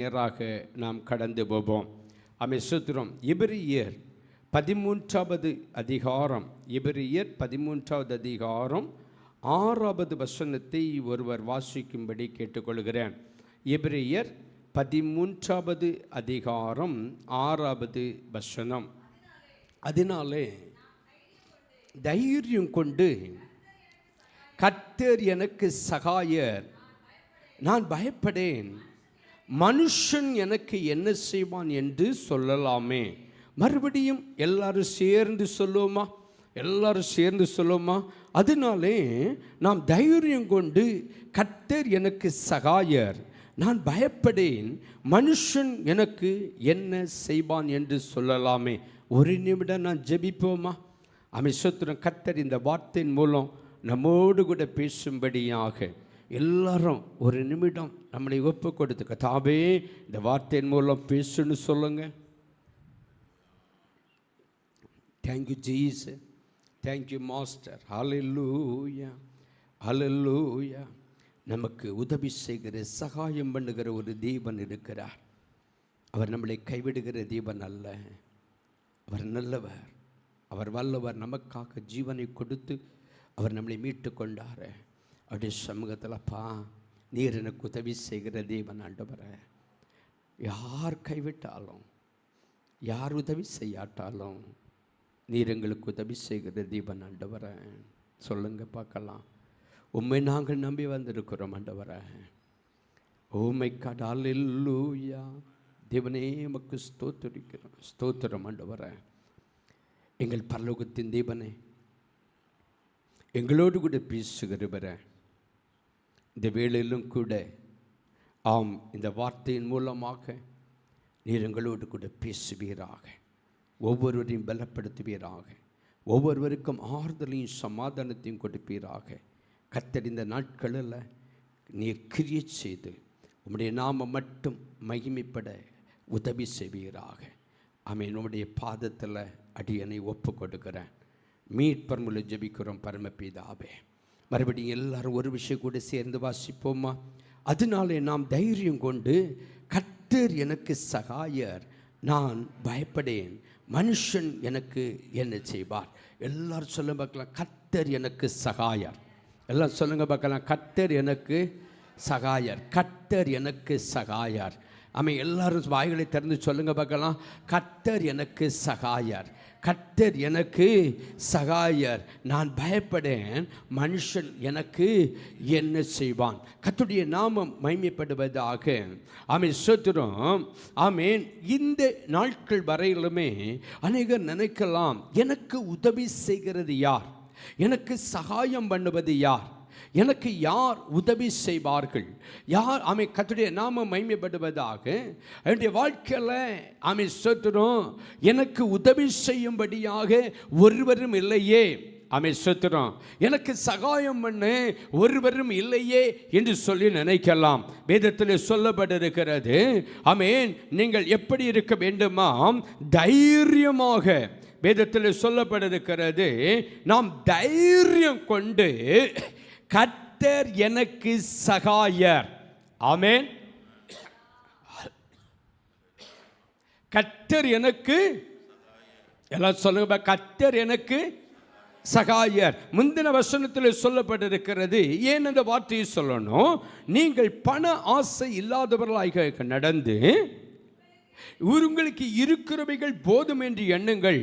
நேராக நாம் கடந்து போவோம். ஸ்தோத்திரம். எபிரெயர் 13வது அதிகாரம், எபிரெயர் 13வது அதிகாரம் 6வது வசனத்தை ஒருவர் வாசிக்கும்படி கேட்டுக்கொள்கிறேன். எபிரெயர் 13வது அதிகாரம் 6வது வசனம். அதனாலே தைரியம் கொண்டு கர்த்தர் எனக்கு சகாயர், நான் பயப்படேன், மனுஷன் எனக்கு என்ன செய்வான் என்று சொல்லலாமே. மறுபடியும் எல்லாரும் சேர்ந்து சொல்லுவோமா? எல்லாரும் சேர்ந்து சொல்லுவோமா? அதனாலே நாம் தைரியம் கொண்டு கர்த்தர் எனக்கு சகாயர், நான் பயப்படேன், மனுஷன் எனக்கு என்ன செய்வான் என்று சொல்லலாமே. ஒரு நிமிடம் நான் ஜெபிப்போமா? ஸ்தோத்திரம். கர்த்தர் இந்த வார்த்தையின் மூலம் நம்மோடு கூட பேசும்படியாக எல்லாரும் ஒரு நிமிடம் நம்மளை ஒப்பு கொடுத்து, கர்த்தாவே இந்த வார்த்தையின் மூலம் பேசுன்னு சொல்லுங்க. Thank you Jesus, thank you master. Hallelujah, hallelujah. நமக்கு உதவி செய்கிற, சகாயம் பண்ணுகிற ஒரு தேவன் இருக்கிறார். அவர் நம்மளை கைவிடுகிற தேவன் அல்ல. அவர் நல்லவர், அவர் வல்லவர். நமக்காக ஜீவனை கொடுத்து அவர் நம்மளை மீட்டு கொண்டார். அப்படியே சமூகத்தில்ப்பா, நீர் எனக்கு உதவி செய்கிற தேவன் ஆண்டவரே. யார் கைவிட்டாலும், யார் உதவி செய்யாட்டாலும் நீர் எங்களுக்கு உதவி செய்கிற தேவன் ஆண்டவரே. சொல்லுங்க பார்க்கலாம். உம்மை நாங்கள் நம்பி வந்திருக்கிறோம் ஆண்டவரே. ஓமை கடலூயா. தேவனே உமக்கு ஸ்தோத்திரிக்கிறோம், ஸ்தோத்திரம் ஆண்டவரே. எங்கள் பரலோகத்தின் தேவனே, எங்களோடு கூட பேசுகிறவரே, இந்த வேளையிலும் கூட ஆம், இந்த வார்த்தையின் மூலமாக நீர் எங்களோடு கூட பேசுவீராக, ஒவ்வொருவரையும் பலப்படுத்துவீராக, ஒவ்வொருவருக்கும் ஆறுதலையும் சமாதானத்தையும் கொடுப்பீராக. கர்த்தர் இந்த நாட்களில் நீர் கிரியை செய்து உம்முடைய நாமம் மட்டும் மகிமைப்பட உதவி செய்வீராக. ஆமென். உம்முடைய பாதத்தில் அடியனை ஒப்பு கொடுக்கிறேன். மீட்பர் மூலம் ஜெபிக்கிறோம் பரமபிதாவே. மறுபடியும் எல்லாரும் ஒரு விஷயம் கூட சேர்ந்து வாசிப்போமா? அதனாலே நாம் தைரியம் கொண்டு கர்த்தர் எனக்கு சகாயர், நான் பயப்படேன், மனுஷன் எனக்கு என்ன செய்வார். எல்லாரும் சொல்ல பார்க்கலாம், கர்த்தர் எனக்கு சகாயர். எல்லாம் சொல்லுங்க பார்க்கலாம், கர்த்தர் எனக்கு சகாயர், கர்த்தர் எனக்கு சகாயர். ஆமாம், எல்லாரும் வாய்களை திறந்து சொல்லுங்க பார்க்கலாம், கர்த்தர் எனக்கு சகாயர், கர்த்தர் எனக்கு சகாயர், நான் பயப்படேன், மனுஷன் எனக்கு என்ன செய்வான். கர்த்தருடைய நாமம் மகிமைப்படுவதாக. ஆமென், ஸ்தோத்திரம். ஆமென். இந்த நாட்கள் வரையிலுமே அநேகர் நினைக்கலாம், எனக்கு உதவி செய்கிறது யார், எனக்கு சகாயம் பண்ணுவது யார், எனக்கு யார் உதவி செய்வார்கள், யார்? ஆமை கர்த்தருடைய நாமம் மகிமைப்படுவதாக. என்னுடைய வாழ்க்கையில் ஆமை ஸ்தோத்திரம், எனக்கு உதவி செய்யும்படியாக ஒருவரும் இல்லையே. ஆமை ஸ்தோத்திரம். எனக்கு சகாயம் பண்ண ஒருவரும் இல்லையே என்று சொல்லி நினைக்கலாம். வேதத்தில் சொல்லப்பட்டிருக்கிறது, ஆமென், நீங்கள் எப்படி இருக்க வேண்டுமாம்? தைரியமாக. வேதத்தில் சொல்லப்பட்டிருக்கிறது, நாம் தைரியம் கொண்டு கர்த்தர் எனக்கு சகாயர். ஆமென். கர்த்தர் எனக்கு, எல்லாம் சொல்லுங்க, கர்த்தர் எனக்கு சகாயர். முந்தின வசனத்தில் சொல்லப்பட்டிருக்கிறது. ஏன் அந்த வார்த்தையை சொல்லணும்? நீங்கள் பண ஆசை இல்லாதவர்களாக நடந்து உங்களுக்கு இருக்கிறவைகள் போதும் என்று எண்ணுங்கள்.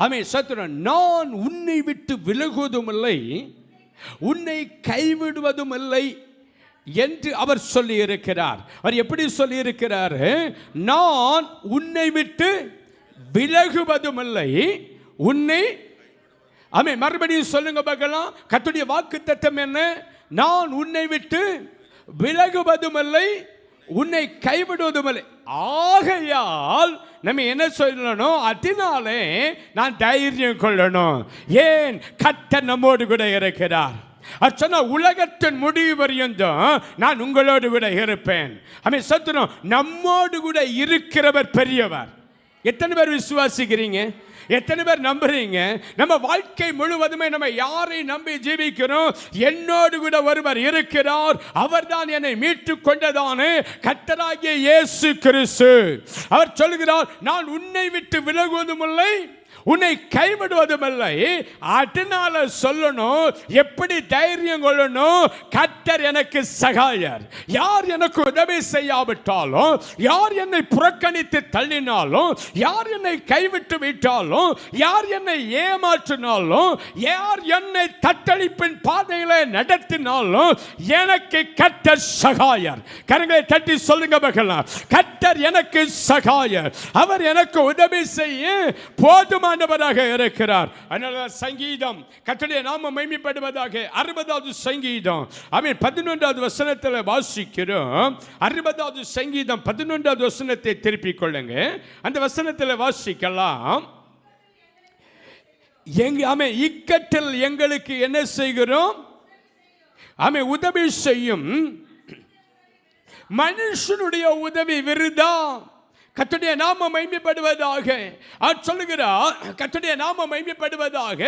ஆமென், சத்துரன். நான் உன்னை விட்டு விலகுவதும் இல்லை, உன்னை கைவிடுவதும் இல்லை என்று அவர் சொல்லி இருக்கிறார். அவர் எப்படி சொல்லி இருக்கிறார்? நான் உன்னை விட்டு விலகுவதும் இல்லை, உன்னை. ஆமென். மறுபடியும் சொல்லுங்க பார்க்கலாம். கர்த்தருடைய வாக்குத்தத்தம் என்ன? நான் உன்னை விட்டு விலகுவதும் இல்லை, உன்னை கைவிடுவதும் இல்லை. ஆகையால் நம்ம என்ன சொல்லணும்? அதனாலே நான் தைரியம் கொள்ளணும். ஏன்? கர்த்தர் நம்மோடு கூட இருக்கிறார். சொன்ன உலகத்தின் முடிவு வரையும் நான் உங்களோடு கூட இருப்பேன். ஆமென், சத்துனம். நம்மோடு கூட இருக்கிறவர் பெரியவர். எத்தனை பேர் விசுவாசிக்கிறீங்க? எத்தனை பேர் நம்புறீங்க? நம்ம வாழ்க்கை முழுவதுமே நம்ம யாரை நம்பி ஜீவிக்கிறோம்? என்னோடு கூட ஒருவர் இருக்கிறார், அவர்தான் என்னை மீட்டு கொண்டதானே கர்த்தராகிய இயேசு கிறிஸ்து. அவர் சொல்கிறார், நான் உன்னை விட்டு விலகுவதும் இல்லை, உன்னை கைவிடுவதும் இல்லை. அதனால சொல்லணும், எப்படி தைரியம் கொள்ளணும்? கர்த்தர் எனக்கு சகாயர். யார் எனக்கு உதவி செய்யாவிட்டாலும், யார் என்னை புறக்கணித்து தள்ளினாலும், யார் என்னை கைவிட்டு விட்டாலும், யார் என்னை ஏமாற்றினாலும், யார் என்னை தத்தளிப்பின் பாதையில நடத்தினாலும், எனக்கு கர்த்தர் சகாயர். கரங்களை தட்டி சொல்லுங்க மகளா, கர்த்தர் எனக்கு சகாயர். அவர் எனக்கு உதவி செய்ய போதுமான இருக்கிறார். சங்கீதம், கர்த்தருடைய நாமம் மகிமைப்படுவதாக, 60வது சங்கீதம் 11வது வசனத்தில் வாசிக்கிறோம். 60வது சங்கீதம் 11வது வசனத்தை திருப்பிக் கொள்ளுங்க. அந்த வசனத்தில் வாசிக்கலாம். இக்கட்டில் எங்களுக்கு என்ன செய்கிறோம்? உதவி செய்யும். மனுஷனுடைய உதவி விருதா. கர்த்தருடைய நாமம் மகிமைப்படுவதாக. அவர் சொல்லுகிறார், கர்த்தருடைய நாமம் மகிமைப்படுவதாக,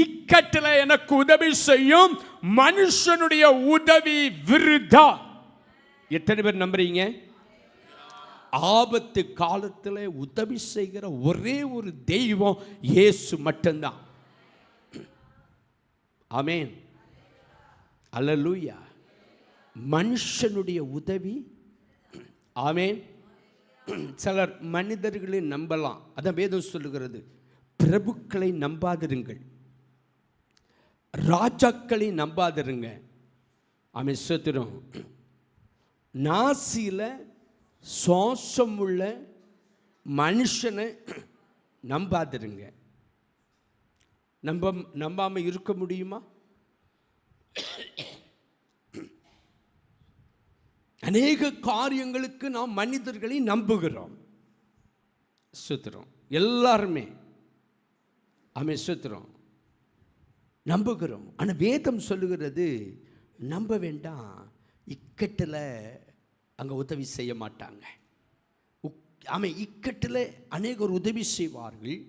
இக்கட்டில் எனக்கு உதவி செய்யும் மனுஷனுடைய உதவி விருதா. எத்தனை பேர் நம்புறீங்க? ஆபத்து காலத்தில் உதவி செய்கிற ஒரே ஒரு தெய்வம் இயேசு மட்டும்தான். ஆமென், அல்லேலூயா. மனுஷனுடைய உதவி. ஆமென். சிலர் மனிதர்களை நம்பலாம், அதான் வேதம் சொல்லுகிறது. பிரபுக்களை நம்பாதிருங்கள், ராஜாக்களை நம்பாதிருங்க. ஸ்தோத்திரம். நாசியில் சுவாசம் உள்ள மனுஷனை நம்பாதிருங்க. நம்பாம இருக்க முடியுமா? அநேக காரியங்களுக்கு நாம் மனிதர்களை நம்புகிறோம். சுத்திரம் எல்லாருமே சுத்திரம் நம்புகிறோம். ஆனால் வேதம் சொல்லுகிறது, நம்ப வேண்டாம். இக்கட்டில் அங்கே உதவி செய்ய மாட்டாங்க. இக்கட்டில் அநேகர் உதவி செய்வார்கள்,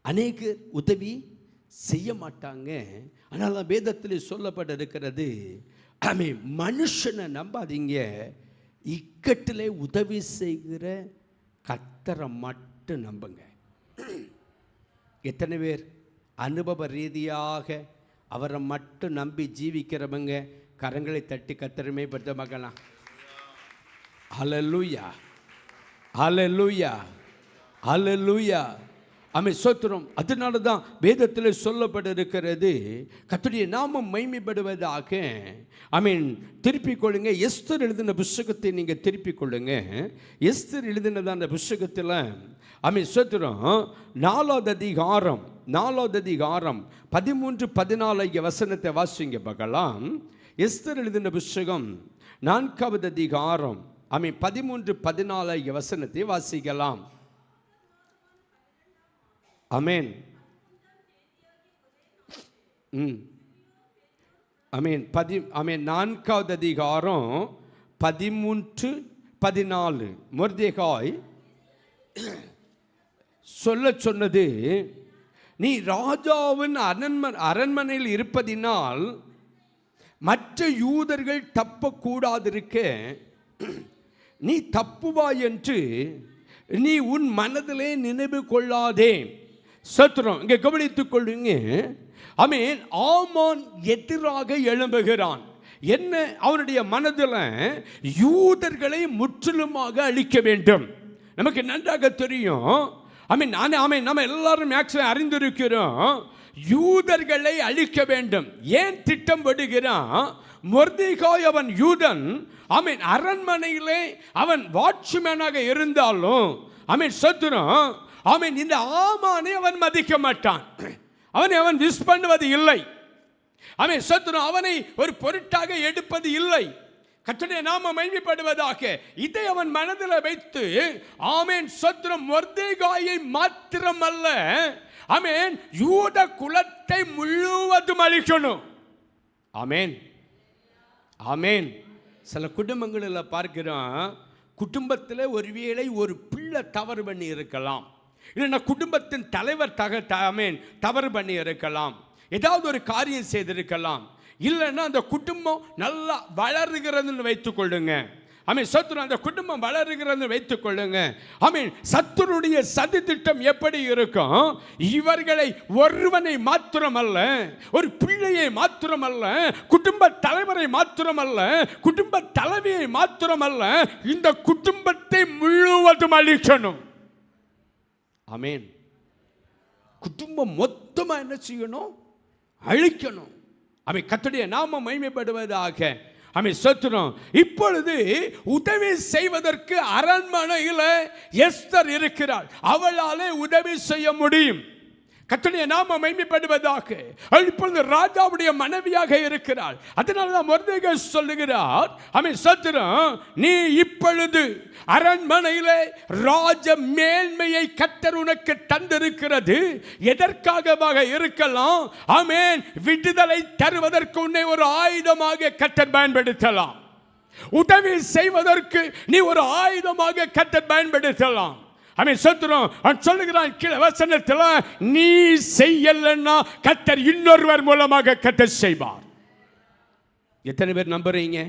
அநேகர் உதவி செய்ய மாட்டாங்க. ஆனால் வேதத்தில் சொல்லப்பட்டிருக்கிறது, மனுஷனை நம்பாதீங்க, இக்கட்டிலே உதவி செய்கிற கர்த்தரை மட்டும் நம்புங்க. எத்தனை பேர் அனுபவ ரீதியாக அவரை மட்டும் நம்பி ஜீவிக்கிறவங்க கரங்களை தட்டி கர்த்தருமே படுத்த பார்க்கலாம். ஹல்லேலூயா, ஹல்லேலூயா, ஹல்லேலூயா. சோத்திரம். அதனால தான் வேதத்தில் சொல்லப்பட்டிருக்கிறது, கர்த்தருடைய நாமம் மகிமைப்படுவதாக. திருப்பிக் கொள்ளுங்க. எஸ்தர் எழுதின புஸ்தகத்தை நீங்கள் திருப்பிக் கொள்ளுங்க. எஸ்தர் எழுதினது அந்த புஸ்தகத்தில் சோத்திரம் 4வது அதிகாரம் 13-14 வசனத்தை வாசிங்க பார்க்கலாம். எஸ்தர் எழுதின புஸ்தகம் 4வது அதிகாரம் 13-14 வசனத்தை வாசிக்கலாம். ஆமென், ஆமென். 4வது அதிகாரம் 13-14 மொர்தெகாய் சொல்ல சொன்னது, நீ ராஜாவின் அரண்மனையில் இருப்பதினால் மற்ற யூதர்கள் தப்பக்கூடாதிருக்க நீ தப்புவாய் என்று நீ உன் மனதிலே நினைவு கொள்ளாதே. சத்துரம். இங்கே கவனித்துக் கொள்ளுங்க. ஆமான் எதிராக எழும்புகிறான். என்ன? அவனுடைய மனதில் யூதர்களை முற்றிலுமாக அழிக்க வேண்டும். நமக்கு நன்றாக தெரியும். நம்ம எல்லாரும் மேக்ஸிமம் அறிந்திருக்கிறோம், யூதர்களை அழிக்க வேண்டும். ஏன் திட்டம் போடுகிறான்? மொர்தெகாய் அவன் யூதன். அரண்மனையிலே அவன் வாட்ச்மேனாக இருந்தாலும் சத்துரம். இந்த ஆமானை அவன் மதிக்க மாட்டான், அவன் விஷ் பண்ணுவது இல்லை. சத்துரம் அவனை ஒரு பொருட்டாக எடுப்பது இல்லை. கர்த்தருடைய நாமம் மகிமைப்படுவதாக. இதை அவன் மனதில் வைத்து சத்துரம் மொர்தெகாயை மாத்திரமல்ல, யூத குலத்தை முழுவதும் அழிக்கணும். ஆமென், ஆமென். சில குடும்பங்களில் பார்க்கிறோம், குடும்பத்தில் ஒருவேளை ஒரு பிள்ளை தவறு பண்ணி இருக்கலாம், இல்லைன்னா குடும்பத்தின் தலைவர் தவறு பண்ணி இருக்கலாம், ஏதாவது ஒரு காரியம் செய்திருக்கலாம், இல்லைன்னா அந்த குடும்பம் நல்லா வளருகிறதுன்னு வைத்துக் கொள்ளுங்க. சத்துரு அந்த குடும்பம் வளருகிறது வைத்துக் கொள்ளுங்க. சத்துருடைய சதி திட்டம் எப்படி இருக்கும்? இவர்களை ஒருவனை மாத்திரமல்ல, ஒரு பிள்ளையை மாத்திரமல்ல, குடும்ப தலைவரை மாத்திரமல்ல, குடும்ப தலைவியை மாத்திரமல்ல, இந்த குடும்பத்தை முழுவதும் அழிக்கணும். ஆமென். குடும்பம் மொத்தமா என்ன செய்யணும்? அழிக்கணும். கர்த்தருடைய நாமம் மகிமைப்படுவதாக. சத்துரும் இப்பொழுது உதவி செய்வதற்கு அரண்மனையில் எஸ்தர் இருக்கிறார். அவளாலே உதவி செய்ய முடியும். கர்த்தருடைய நாமம் மகிமைப்படுவதாக. இப்பொழுது ராஜாவுடைய மனைவியாக இருக்கிறார். அதனால மொர்தெகாய் சொல்லுகிறார், சத்துரும் நீ இப்பொழுது அரண்மனையிலே ராஜ மேன்மையை கர்த்தர் உனக்கு தந்திருக்கிறது எதற்காக இருக்கலாம்? விடுதலை தருவதற்கு உன்னை ஒரு ஆயுதமாக கர்த்தர் பயன்படுத்தலாம். உதவி செய்வதற்கு நீ ஒரு ஆயுதமாக கர்த்தர் பயன்படுத்தலாம். சொல்லுகிறான் கீழே வசனத்தில், நீ செய்யலன்னா கர்த்தர் இன்னொருவர் மூலமாக கர்த்தர் செய்வார். எத்தனை பேர் நம்புறீங்க?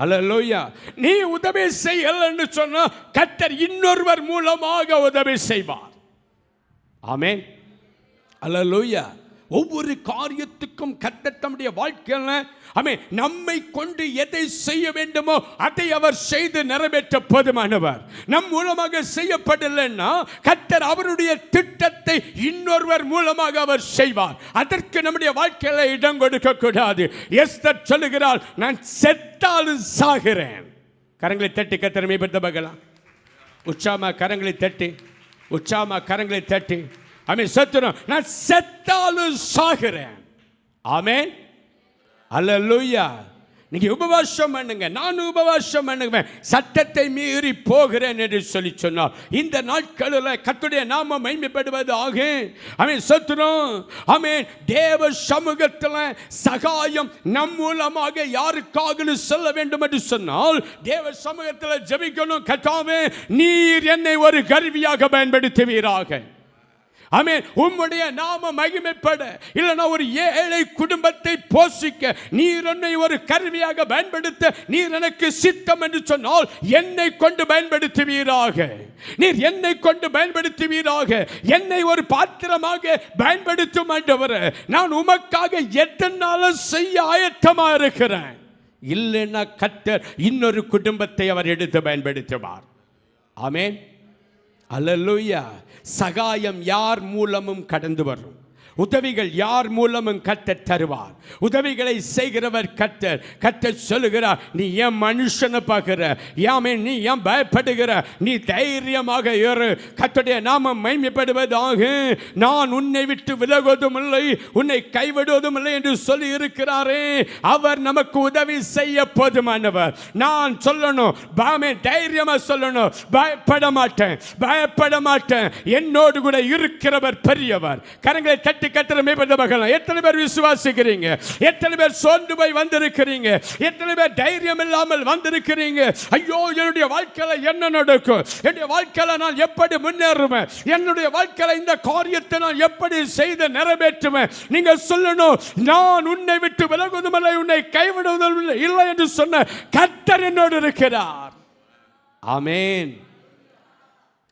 அல்லேலூயா. நீ உதவி செய்யலன்னு சொன்னா கர்த்தர் இன்னொருவர் மூலமாக உதவி செய்வார். ஆமென். அல்லேலூயா. ஒவ்வொரு காரியத்துக்கும் கர்த்தர் தம்முடைய வாழ்க்கையில் நம்மை கொண்டு எதை செய்ய வேண்டுமோ அதை அவர் செய்து நிறைவேற்ற போதுமானவர். நம் மூலமாக செய்யப்படலைன்னா கர்த்தர் அவருடைய திட்டத்தை இன்னொருவர் மூலமாக அவர் செய்வார். அதற்கு நம்முடைய வாழ்க்கையில இடம் கொடுக்க கூடாது. எஸ்தர் சொல்லுகிறாள், நான் செத்தாலும் சாகிறேன். கரங்களை தட்டி கர்த்தரை மகிமைப்படுத்தலாம். உற்சாகமா கரங்களை தட்டி, உற்சாகமா கரங்களை தட்டி. சத்துரும் நான் செத்தாலும் சாகிறேன். ஆமென். அல்லேலூயா. நீங்க உபவாசம் பண்ணுங்க, நான் உபவாசம் பண்ணுவேன், சட்டத்தை மீறி போகிறேன் என்று சொல்லி சொன்னார். இந்த நாட்களில் கர்த்தருடைய நாமம் மகிமைப்படுவதாக. சத்துரும் தேவ சமூகத்தில் சகாயம் நம் மூலமாக யாருக்காக சொல்ல வேண்டும் என்று சொன்னால் தேவ சமூகத்தில் ஜெபிக்கணும். கர்த்தாவே, நீர் என்னை ஒரு கருவியாக பயன்படுத்துவீராக. உம்முடைய நாம மகிமைப்பட, இல்லைன்னா ஒரு ஏழை குடும்பத்தை போஷிக்க நீர் என்னை ஒரு கருவியாக பயன்படுத்த நீர் எனக்கு சித்தம் என்று சொன்னால் என்னை கொண்டு பயன்படுத்துவீராக. நீர் என்னை கொண்டு பயன்படுத்துவீராக. என்னை ஒரு பாத்திரமாக பயன்படுத்தும் ஆண்டவரே. நான் உமக்காக எத்தனாலும் செய்ய ஆயத்தமா இருக்கிறேன். இல்லைன்னா கர்த்தர் இன்னொரு குடும்பத்தை அவர் எடுத்து பயன்படுத்துவார். ஆமென். அல்லேலூயா. சகாயம் யார் மூலமும் கடந்து வரும். உதவிகள் யார் மூலமும் கர்த்தர் தருவார். உதவிகளை செய்கிறவர் கர்த்தர். கர்த்தர் சொல்லுகிறார், நீ ஏன் மனுஷனை பார்க்கிற? நீ ஏன் பயப்படுகிற? நீ தைரியமாக இரு. கர்த்தருடைய நாமம் மகிமைப்படுவதாக. நான் உன்னை விட்டு விலகுவதும் இல்லை, உன்னை கைவிடுவதும் இல்லை என்று சொல்லி இருக்கிறாரே. அவர் நமக்கு உதவி செய்ய போதுமானவர். நான் சொல்லணும், தைரியமா சொல்லணும், பயப்பட மாட்டேன், பயப்பட மாட்டேன். என்னோடு கூட இருக்கிறவர் பெரியவர். கரங்களை தட்டி கர்த்தரை மகிமைப்படுத்துங்கள். எத்தனை பேர் விசுவாசிக்கிறீங்க? எத்தனை பேர் சோர்ந்து போய் வந்திருக்கிறீங்க? எத்தனை பேர் தைரியம் இல்லாமல் வந்திருக்கிறீங்க? ஐயோ, என்னுடைய வாழ்க்கையில என்ன நடக்கும்? என்னுடைய வாழ்க்கையில நான் எப்படி முன்னேறுவேன்? என்னுடைய வாழ்க்கையில இந்த காரியத்தை நான் எப்படி செய்து நிறைவேற்றுவேன்? நீங்க சொல்லணும், நான் உன்னை விட்டு விலகுவதும் இல்லை, உன்னை கைவிடுவதும் இல்லை என்று சொன்ன கர்த்தர் என்னோடு இருக்கிறார். ஆமென்.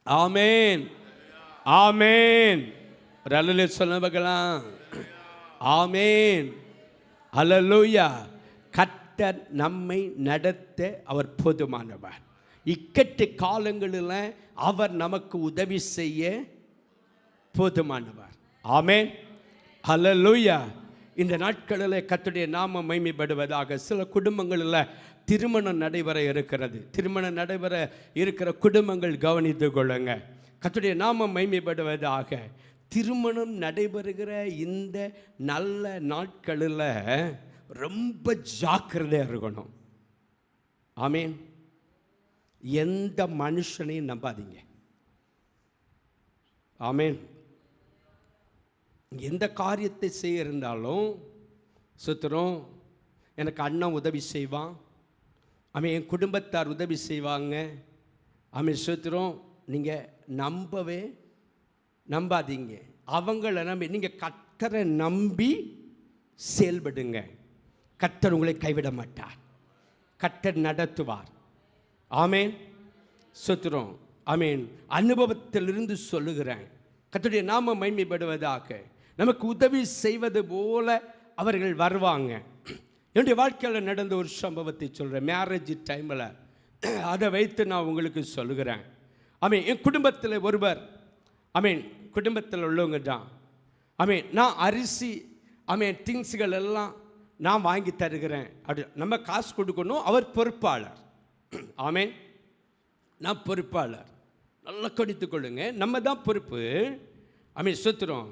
ஆமென். ஆமென். அல்லேலூயா சொல்லுங்களா. ஆமென். அல்லேலூயா. கர்த்தர் நம்மை நடத்த அவர் போதுமானவர். இக்கட்டு காலங்களில் அவர் நமக்கு உதவி செய்ய போதுமானவர். ஆமென். அல்லேலூயா. இந்த நாட்களில் கர்த்தருடைய நாமம் மகிமைப்படுவதாக. சில குடும்பங்களில் திருமணம் நடைபெற இருக்கிறது. திருமணம் நடைபெற இருக்கிற குடும்பங்கள் கவனித்து கொள்ளுங்க. கர்த்தருடைய நாமம் மகிமைப்படுவதாக. திருமணம் நடைபெறுகிற இந்த நல்ல நாட்களில் ரொம்ப ஜாக்கிரதையாக இருக்கணும். ஆமென். எந்த மனுஷனையும் நம்பாதீங்க. ஆமென். எந்த காரியத்தை செய்ய இருந்தாலும் சுத்துறோம், எனக்கு அண்ணன் உதவி செய்வான், என் குடும்பத்தார் உதவி செய்வாங்க. ஸ்தோத்திரம். நீங்கள் நம்பாதீங்க. அவங்கள நம்பி நீங்கள் கர்த்தரை நம்பி செயல்படுங்க. கர்த்தர் உங்களை கைவிட மாட்டார். கர்த்தர் நடத்துவார். ஆமேன். ஸ்தோத்திரம். அனுபவத்திலிருந்து சொல்லுகிறேன். கர்த்தருடைய நாமம் மகிமைப்படுவதாக. நமக்கு உதவி செய்வது போல அவர்கள் வருவாங்க. என்னுடைய வாழ்க்கையில் நடந்த ஒரு சம்பவத்தை சொல்கிறேன். மேரேஜ் டைமில் அதை வைத்து நான் உங்களுக்கு சொல்லுகிறேன். என் குடும்பத்தில் ஒருவர் குடும்பத்தில் உள்ளவங்க தான். நான் அரிசி திங்ஸுகள் எல்லாம் நான் வாங்கி தருகிறேன். அப்படி நம்ம காசு கொடுக்கணும். அவர் பொறுப்பாளர். நான் பொறுப்பாளர். நல்லா கடித்து கொள்ளுங்க. நம்ம தான் பொறுப்பு. ஸ்தோத்திரம்.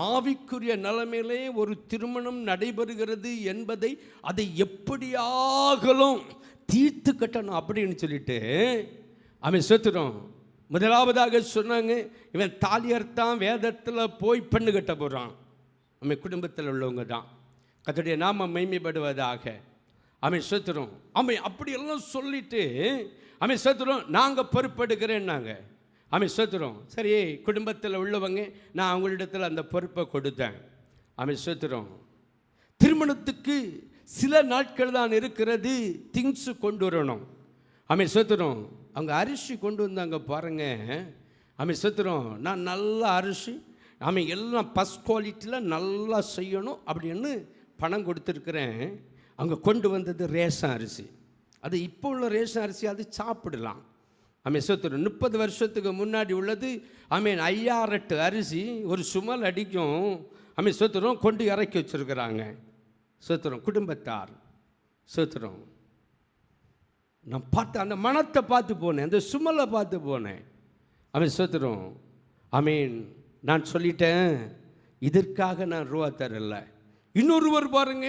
ஆவிக்குரிய நிலைமையிலே ஒரு திருமணம் நடைபெறுகிறது என்பதை அதை எப்படியாகலும் தீர்த்து கட்டணும் அப்படின்னு சொல்லிட்டு ஸ்தோத்திரம். முதலாவதாக சொன்னாங்க, இவன் தாலியர்த்தான் வேதத்தில் போய் பெண்ணு கட்ட போகிறான். குடும்பத்தில் உள்ளவங்க தான். கர்த்தருடைய நாமம் மகிமைப்படுவதாக. ஸ்தோத்திரம். அப்படியெல்லாம் சொல்லிட்டு ஸ்தோத்திரம் நாங்கள் பொறுப்பெடுக்கிறேன்னாங்க. ஸ்தோத்திரம். சரி, குடும்பத்தில் உள்ளவங்க நான் அவங்களிடத்தில் அந்த பொறுப்பை கொடுத்தேன். ஸ்தோத்திரம். திருமணத்துக்கு சில நாட்கள் தான் இருக்கிறது. திங்ஸு கொண்டு வரணும். ஸ்தோத்திரம். அவங்க அரிசி கொண்டு வந்தாங்க பாருங்க. ஸ்தோத்திரம். நான் நல்ல அரிசி எல்லாம் ஃபஸ்ட் குவாலிட்டியில் நல்லா செய்யணும் அப்படின்னு பணம் கொடுத்துருக்குறேன். அவங்க கொண்டு வந்தது ரேஷன் அரிசி. அது இப்போ உள்ள ரேஷன் அரிசி அது சாப்பிடலாம். ஸ்தோத்திரம். 30 வருஷத்துக்கு முன்னாடி உள்ளது 5000 அரிசி ஒரு சுமல் அடிக்கும். ஸ்தோத்திரம். கொண்டு இறக்கி வச்சுருக்கிறாங்க. ஸ்தோத்திரம். குடும்பத்தார். ஸ்தோத்திரம். நான் பார்த்து அந்த மனத்தை பார்த்து போனேன், அந்த சுமலை பார்த்து போனேன். ஸ்தோத்திரம். நான் சொல்லிட்டேன், இதற்காக நான் ரூபா தரல. இன்னொருவர் பாருங்க,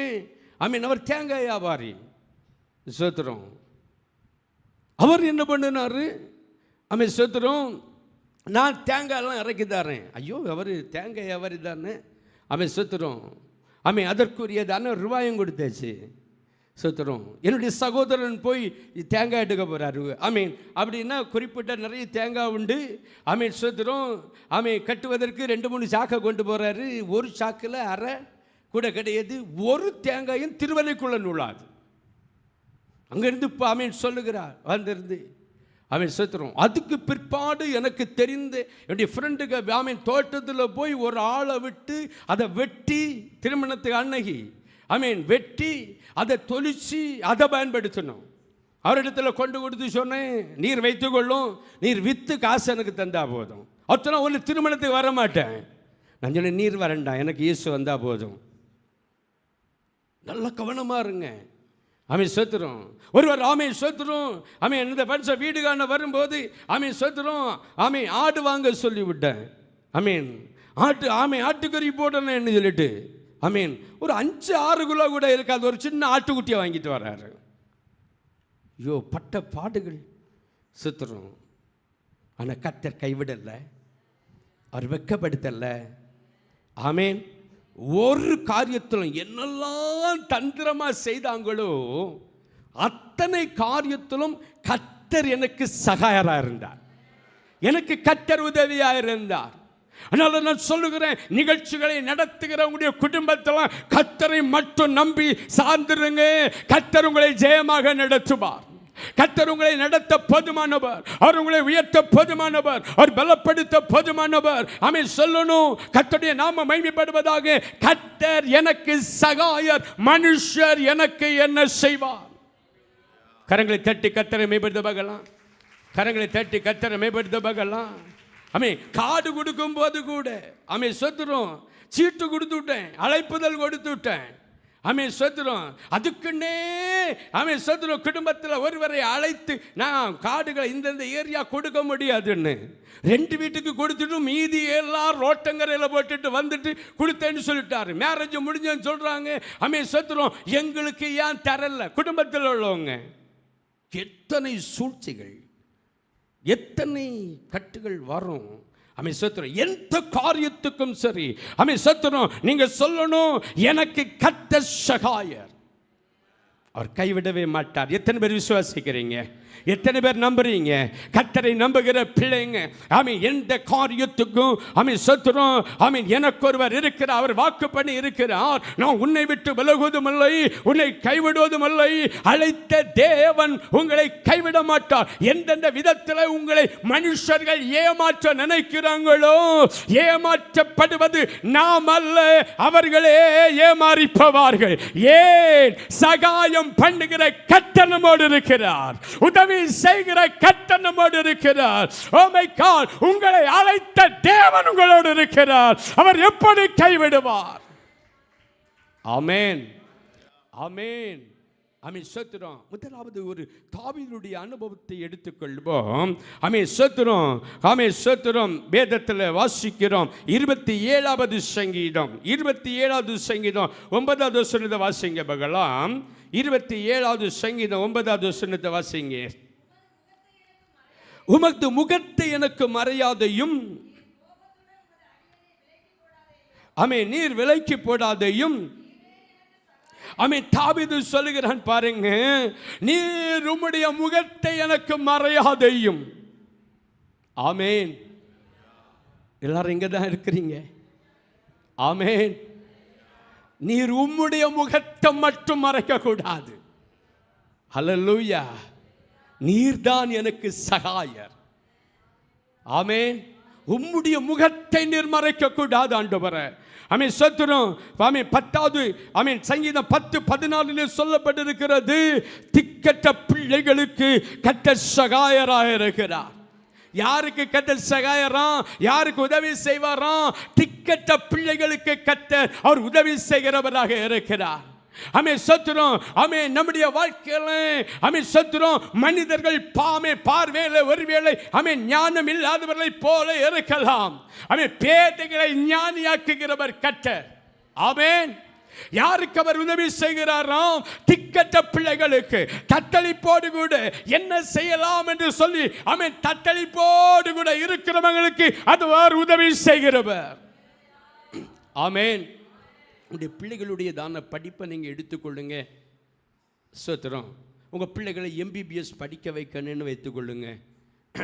அவர் தேங்காய் வியாபாரி. ஸ்தோத்திரம். அவர் என்ன பண்ணினாரு? ஸ்தோத்திரம். நான் தேங்காயெல்லாம் இறக்கி தரேன். ஐயோ, அவர் தேங்காய் வியாபாரி தானே. ஸ்தோத்திரம். அதற்குரியதான ரூபாயும் கொடுத்தாச்சு. ஸ்தோத்திரம். என்னுடைய சகோதரன் போய் தேங்காய் எடுக்க போகிறாரு. அப்படின்னா குறிப்பிட்ட நிறைய தேங்காய் உண்டு. ஸ்தோத்திரம். கட்டுவதற்கு 2-3 சாக்கை கொண்டு போகிறாரு. ஒரு சாக்கில் அரை கூட கிடையாது. ஒரு தேங்காயும் திருவல்லைக்குள்ள நூலாது. அங்கேருந்து இப்போ சொல்லுகிறார் வந்திருந்து. ஸ்தோத்திரம். அதுக்கு பிற்பாடு எனக்கு தெரிந்து என்னுடைய ஃப்ரெண்டுக்கு தோட்டத்தில் போய் ஒரு ஆளை விட்டு அதை வெட்டி திருமணத்துக்கு அன்னைக்கு வெட்டி அதை தொளிச்சு அதை பயன்படுத்தணும். அவரிடத்தில் கொண்டு கொடுத்து சொன்னேன், நீர் வைத்துக்கொள்ளும், நீர் விற்று காசு எனக்கு தந்தா போதும். அவர் ஒன்று திருமணத்துக்கு வர மாட்டேன். நான் சொன்னேன், நீர் வரண்டா, எனக்கு இயேசு வந்தா போதும். நல்ல கவனமாக இருங்க. ஸ்தோத்திரம். ஒருவர் ஸ்தோத்திரம். இந்த பரிச வீடு காண வரும்போது ஸ்தோத்திரம். ஆடு வாங்க சொல்லிவிட்டேன். ஆட்டுக்கறி போடணும்னு சொல்லிட்டு ஒரு 5-6 கிலோ கூட இருக்காது, ஒரு சின்ன ஆட்டுக்குட்டியை வாங்கிட்டு வர்றாரு. ஐயோ, பட்ட பாடுகள். ஸ்தோத்திரம். ஆனால் கர்த்தர் கைவிடலை, அவர் வெட்கப்படுத்தல. ஒரு காரியத்திலும் என்னெல்லாம் தந்திரமாக செய்தாங்களோ அத்தனை காரியத்திலும் கர்த்தர் எனக்கு சகாயராக இருந்தார். எனக்கு கர்த்தர் உதவியாக இருந்தார். அதனால நான் சொல்லுகிறேன், நிகழ்ச்சிகளை நடத்துகிறவங்களுடைய குடும்பத்தில் கர்த்தரை மட்டும் நம்பி சார்ந்துருங்க. கர்த்தர் உங்களை ஜெயமாக நடத்துவார். கர்த்தர் உங்களை நடத்த போதுமானவர், அவர் உங்களை உயர்த்த போதுமானவர், அவர் பலப்படுத்த போதுமானவர். சொல்லணும், கர்த்தருடைய நாமம் மகிமைப்படுவதாக. கர்த்தர் எனக்கு சகாயர், மனுஷர் எனக்கு என்ன செய்வார்? கரங்களை தட்டி கர்த்தரை மேம்படுத்த பார்க்கலாம். கரங்களை தட்டி கர்த்தரை மேம்படுத்த பார்க்கலாம். காடு கொடுக்கும் போது கூட சொத்துறோம், சீட்டு கொடுத்து விட்டேன், அழைப்புதல் கொடுத்து விட்டேன். சொத்துறோம். அதுக்குன்னே சொத்துறோம். குடும்பத்தில் ஒருவரை அழைத்து நான் காடுகளை இந்தந்த ஏரியா கொடுக்க முடியாதுன்னு 2 வீட்டுக்கு கொடுத்துட்டு மீதி எல்லாம் ரோட்டங்கரையில் போட்டுட்டு வந்துட்டு கொடுத்தேன்னு சொல்லிட்டாரு. மேரேஜ் முடிஞ்சேன்னு சொல்றாங்க. சொத்துறோம். எங்களுக்கு ஏன் தரல? குடும்பத்தில் உள்ளவங்க எத்தனை சூழ்ச்சிகள், எத்தனை கட்டுகள் வரும். சோத்திரம். எந்த காரியத்துக்கும் சரி சோத்திரம். நீங்க சொல்லணும், எனக்கு கர்த்தர் சகாயர். அவர் கைவிடவே மாட்டார். எத்தனை பேர் விசுவாசிக்கிறீங்க? எத்தனை பேர் நம்புறீங்க? கர்த்தரை நம்புகிற பிள்ளைங்க ஆமென். எந்த காரியத்துக்கும் ஆமென் சத்துரும் ஆமென் எனக்கு ஒருவர் இருக்கிறார், அவர் வாக்கு பண்ணி இருக்கிறார், நான் உன்னை விட்டு விலகுவதும் இல்லை, உன்னை கைவிடுவதும் இல்லை. அழைத்த தேவன் உங்களை கைவிட மாட்டார். எந்தெந்த விதத்தில் உங்களை மனுஷர்கள் ஏமாற்ற நினைக்கிறாங்களோ, ஏமாற்றப்படுவது நாம் அல்ல, அவர்களே ஏமாறிப்பவார்கள். ஏன்? சகாயம் பண்ணுகிற கர்த்தர் நம்மோடு இருக்கிறார், உதவி செய்கிற கர்த்தர் நம்மோடு இருக்கிறார். ஓ மை காட், உங்களை அழைத்த தேவன் உங்களோடு இருக்கிறார். அவர் எப்படி கைவிடுவார்? ஆமென், ஆமென், ஆமென். ஸ்தோத்திரம். முதலாவது ஒரு தாவீதுடைய அனுபவத்தை எடுத்துக்கொள்வோம். ஆமென், ஸ்தோத்திரம், ஆமென், ஸ்தோத்திரம். வேதத்தில் வாசிக்கிறோம் 27வது சங்கீதம், 27வது சங்கீதம் 9வது வசனத்தை வாசிங்க பார்க்கலாம். 27வது சங்கீதம் 9வது வசனத்தை வாசிங்க. உமது முகத்தை எனக்கு மறையாதையும், ஆமென், நீர் விலைக்கு போடாதையும். ஆமென். தாவீது சொல்லுகிறான் பாருங்க, நீர் உம்முடைய முகத்தை எனக்கு மறையாதையும். ஆமென். எல்லாரும் இங்க தான் இருக்கிறீங்க. ஆமென். நீர் உம்முடைய முகத்தை மட்டும் மறைக்க கூடாது. ஹல்லேலூயா. நீர்தான் எனக்கு சகாயர். ஆமென். உம்முடைய முகத்தை நீர் மறைக்க கூடாது ஆண்டவரே. ஆமென், ஸ்தோத்திரம். ஆமென். 10வது ஆமென் சங்கீதம் 10:14 சொல்லப்பட்டிருக்கிறது, திக்கற்ற பிள்ளைகளுக்கு கர்த்தர் சகாயராக இருக்கிறார். யாருக்கு கர்த்தர் சகாயராம்? யாருக்கு உதவி செய்வாராம்? திக்கற்ற பிள்ளைகளுக்கு கர்த்தர் அவர் உதவி செய்கிறவராக இருக்கிறார். ஆமென், ஸ்தோத்திரம். ஆமென். நம்முடைய வாழ்க்கையில ஆமென், ஸ்தோத்திரம், மனிதர்கள் பார்வையில ஒருவேளை ஆமென் ஞானம் இல்லாதவர்களை போல இருக்கலாம். ஆமென். பேதைகளை ஞானியாக்குகிறவர் கர்த்தர். ஆமென். யாருக்கு அவர் உதவி செய்கிறாராம்? திக்கற்ற பிள்ளைகளுக்கு. தத்தளிப்போடு கூட என்ன செய்யலாம் என்று சொல்லி ஆமென் தத்தளிப்போடு கூட இருக்கிறவங்களுக்கு அது அவர் உதவி செய்கிறவர். ஆமென். உங்களுடைய பிள்ளைகளுடைய தான படிப்பை நீங்கள் எடுத்துக்கொள்ளுங்க. ஸ்தோத்திரம். உங்கள் பிள்ளைகளை MBBS படிக்க வைக்கணும்னு வைத்துக்கொள்ளுங்க.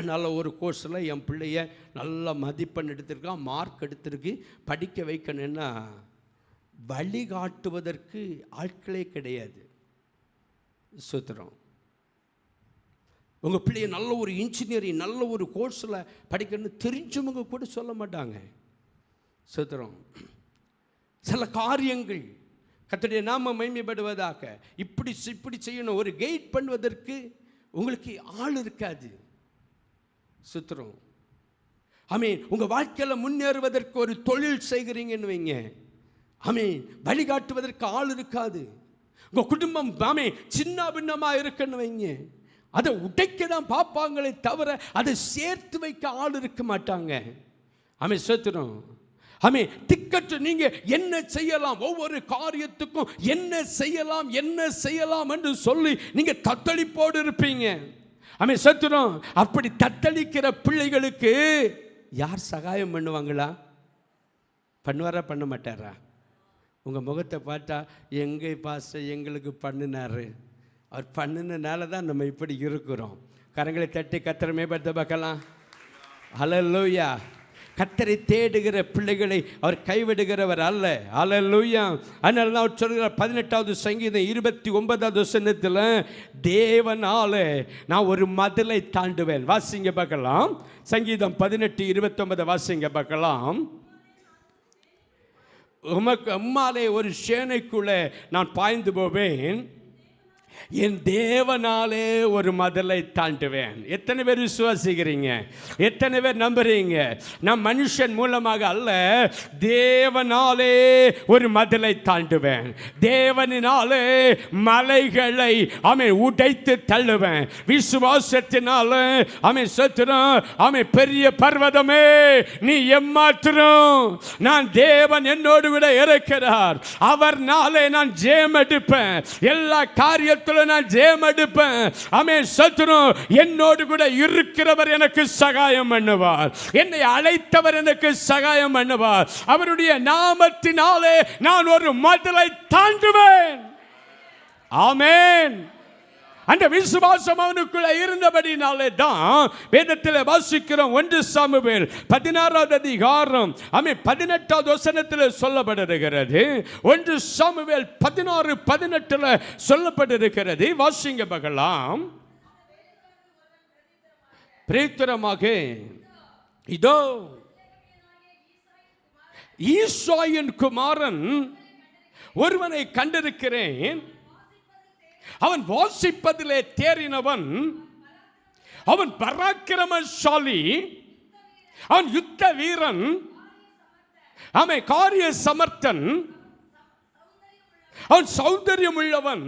நல்ல ஒரு கோர்ஸில் என் பிள்ளைய நல்ல மதிப்பெண் எடுத்திருக்கான், மார்க் எடுத்திருக்கு, படிக்க வைக்கணுன்னா வழிகாட்டுவதற்கு ஆட்களே கிடையாது. ஸ்தோத்திரம். உங்கள் பிள்ளைய நல்ல ஒரு இன்ஜினியரிங் நல்ல ஒரு கோர்ஸில் படிக்கணும்னு தெரிஞ்சவங்க கூட சொல்ல மாட்டாங்க. ஸ்தோத்திரம். சில காரியங்கள் கர்த்தருடைய நாமம் மகிமைப்படுவதாக இப்படி செய்யணும், ஒரு கைட் பண்ணுவதற்கு உங்களுக்கு ஆள் இருக்காது. ஸ்தோத்திரம். ஆமென். உங்கள் வாழ்க்கையில் முன்னேறுவதற்கு ஒரு தொழில் செய்கிறீங்கன்னு வைங்க, ஆமென், வழிகாட்டுவதற்கு ஆள் இருக்காது. உங்கள் குடும்பம் ஆமென் சின்ன பின்னமாக இருக்குன்னு வைங்க, அதை உடைக்க தான் பார்ப்பாங்களே தவிர அதை சேர்த்து வைக்க ஆள் இருக்க மாட்டாங்க. ஆமென், ஸ்தோத்திரம். ஆமென். திக்கற்று நீங்க என்ன செய்யலாம், ஒவ்வொரு காரியத்துக்கும் என்ன செய்யலாம் என்று சொல்லி நீங்க தத்தளிப்போடு இருப்பீங்க. ஆமென், ஸ்தோத்திரம். அப்படி தத்தளிக்கிற பிள்ளைகளுக்கு யார் சகாயம் பண்ணுவாங்களா? பண்ணுவாரா பண்ண மாட்டாரா? உங்கள் முகத்தை பார்த்தா எங்கே பாஸ்டர் எங்களுக்கு பண்ணினாரு, அவர் பண்ணினால தான் நம்ம இப்படி இருக்கிறோம். கரங்களை தட்டி கர்த்தரை மேம்படுத்த பார்க்கலாம். ஹல்லேலூயா. கர்த்தரை தேடுகிற பிள்ளைகளை அவர் கைவிடுகிறவர் அல்ல. ஹல்லேலூயா. அதனால தான் அவர் சொல்கிறார் 18வது சங்கீதம் 29வது வசனத்தில், தேவனாலே நான் ஒரு மதிலை தாண்டுவேன். வாசிங்க பார்க்கலாம். சங்கீதம் 18:29 வாசிங்க பார்க்கலாம். உமக்கு அம்மாலே ஒரு சேனைக்குள்ளே நான் பாய்ந்து போவேன், என் தேவனாலே ஒரு மதிலை தாண்டுவேன். எத்தனை பேர் விசுவாசிக்கிறீங்க? எத்தனை பேர் நம்புறீங்க? நான் மனுஷன் மூலமாக அல்ல, தேவனாலே ஒரு மதிலை தாண்டுவேன். தேவனினாலே மலைகளை ஆமென் உடைத்து தள்ளுவேன். விசுவாசத்தினால ஆமென் ஸ்தோத்திரம். ஆமென். பெரிய பர்வதமே நீ எம்மாத்திரம், நான் தேவன் என்னோடு கூட இருக்கிறார், அவர்னாலே நான் ஜெயம் எடுப்பேன். எல்லா காரியத்திலும் நான் ஜெயம் எடுப்பேன். ஆமென் ஸ்தோத்திரம். என்னோடு கூட இருக்கிறவர் எனக்கு சகாயம் பண்ணுவார், என்னை அழைத்தவர் எனக்கு சகாயம் பண்ணுவார். அவருடைய நாமத்தினாலே நான் ஒரு மதிலை தாண்டுவேன். ஆமென். அந்த விசுவாசம் அவனுக்குள்ள இருந்தபடினாலே தான் வேதத்தில் வாசிக்கிறோம். 1 சாமுவேல் 16வது அதிகாரம் 18வது வசனத்தில் சொல்லப்பட்டிருக்கிறது. 1 சாமுவேல் 16:18 சொல்லப்பட்டிருக்கிறது. வாசிங்க பார்க்கலாம். பிரேத்திரமாக இதோ ஈசாயின் குமாரன் ஒருவனை கண்டிருக்கிறேன், அவன் வாசிப்பதிலே தேறினவன், அவன் பராக்கிரமசாலி, அவன் யுத்த வீரன், அவன் காரிய சமர்த்தன், அவன் சௌந்தரியம் உள்ளவன்.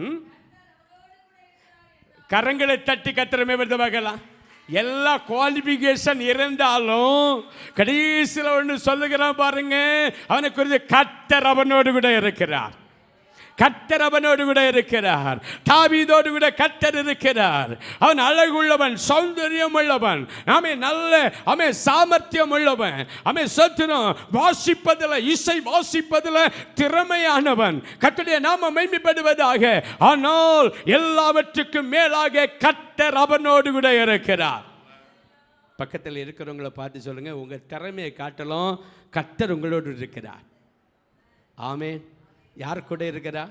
கரங்களை தட்டி கத்திரமே விருதமாகலாம். எல்லா குவாலிபிகேஷன் இருந்தாலும் கடைசியில் ஒன்று சொல்லுகிறான் பாருங்க, அவனை குறித்து கர்த்தர் அவனோடு கூட இருக்கிறார். கர்த்தர் அவனோடு கூட இருக்கிறார். தாவீதோடு கூட கர்த்தர் இருக்கிறார். அவன் அழகுள்ளவன், சௌந்தரியம் உள்ளவன், நல்ல சாமர்த்தியம் உள்ளவன், சத்துனம் வாசிப்பதில், இசை வாசிப்பதில் திறமையானவன். கர்த்தருடைய நாமம் மகிமைப்படுவதாக. ஆனால் எல்லாவற்றுக்கும் மேலாக கர்த்தர் அவனோடு கூட இருக்கிறார். பக்கத்தில் இருக்கிறவங்களை பார்த்து சொல்லுங்க, உங்க திறமையை காட்டலாம் கர்த்தர் உங்களோடு இருக்கிறார். ஆமென். யார் கூட இருக்கிறா?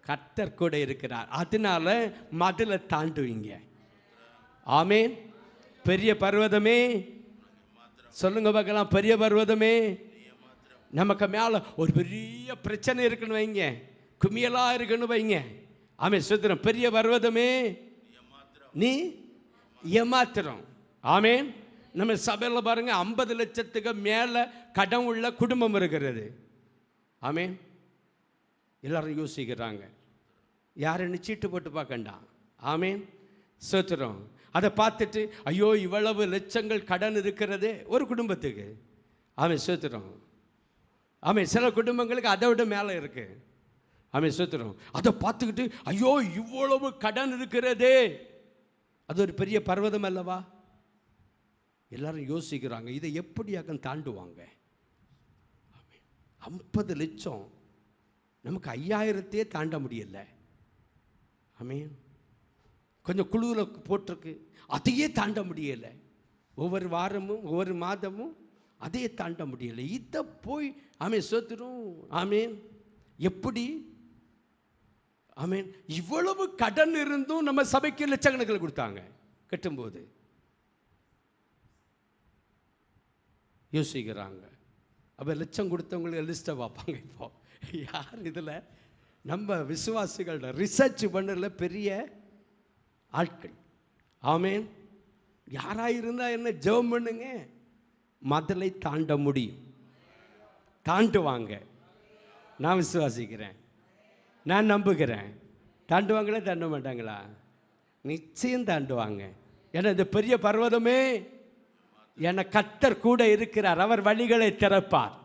கர்த்தர் கூட இருக்கிறார். அதனால மதில தாண்டுவீங்க. ஆமென். பெரிய பர்வதமே சொல்லுங்க பார்க்கலாம், பெரிய பர்வதமே, நமக்கு மேல ஒரு பெரிய பிரச்சனை இருக்குன்னு வைங்க, குமியலா இருக்குன்னு வைங்க. ஆமென். சுத்திரம். பெரிய பர்வதமே நீ ஏமாத்திரம். ஆமென். நம்ம சபையில் பாருங்க 50 லட்சத்துக்கு மேல கடன் உள்ள குடும்பம் இருக்கிறது. ஆமென். எல்லாரும் யோசிக்கிறாங்க, யாருன்னு சீட்டு போட்டு பார்க்கண்டாம். ஆமென். சோத்திரம். அதை பார்த்துட்டு ஐயோ இவ்வளவு லட்சங்கள் கடன் இருக்கிறது ஒரு குடும்பத்துக்கு. ஆமென். சோத்திரம். ஆமென். சில குடும்பங்களுக்கு அதை விட மேலே இருக்கு. ஆமென். சோத்திரம். அதை பார்த்துக்கிட்டு ஐயோ இவ்வளவு கடன் இருக்கிறதே, அது ஒரு பெரிய பர்வதம் அல்லவா? எல்லாரும் யோசிக்கிறாங்க, இதை எப்படியாக தாண்டுவாங்க? 50 லட்சம் நமக்கு 5000 தாண்ட முடியல. ஆமென். கொஞ்சம் குழுவில் போட்டிருக்கு, அதையே தாண்ட முடியல. ஒவ்வொரு வாரமும் ஒவ்வொரு மாதமும் அதையே தாண்ட முடியல. இதை போய் ஆமென் சோத்திரம். ஆமென். எப்படி? ஆமென். இவ்வளவு கடன் இருந்தும் நம்ம சபைக்கு லட்சக்கணக்கில் கொடுத்தாங்க கட்டும்போது. யோசிக்கிறாங்க. அப்போ லட்சம் கொடுத்தவங்களுக்கு லிஸ்ட்டை பார்ப்பாங்க. இப்போ யார் இதில் நம்ம விசுவாசிகளோட ரிசர்ச் பண்ணல பெரிய ஆட்கள். ஆமென். யாராக இருந்தால் என்ன, ஜெபம் பண்ணுங்க, மதலை தாண்ட முடியும். தாண்டுவாங்க. நான் விசுவாசிக்கிறேன், நான் நம்புகிறேன். தாண்டுவாங்களே தாண்ட மாட்டாங்களா? நிச்சயம் தாண்டுவாங்க. ஏன்னா இந்த பெரிய பர்வதமே என கர்த்தர் கூட இருக்கிறார். அவர் வழிகளை திறப்பார்.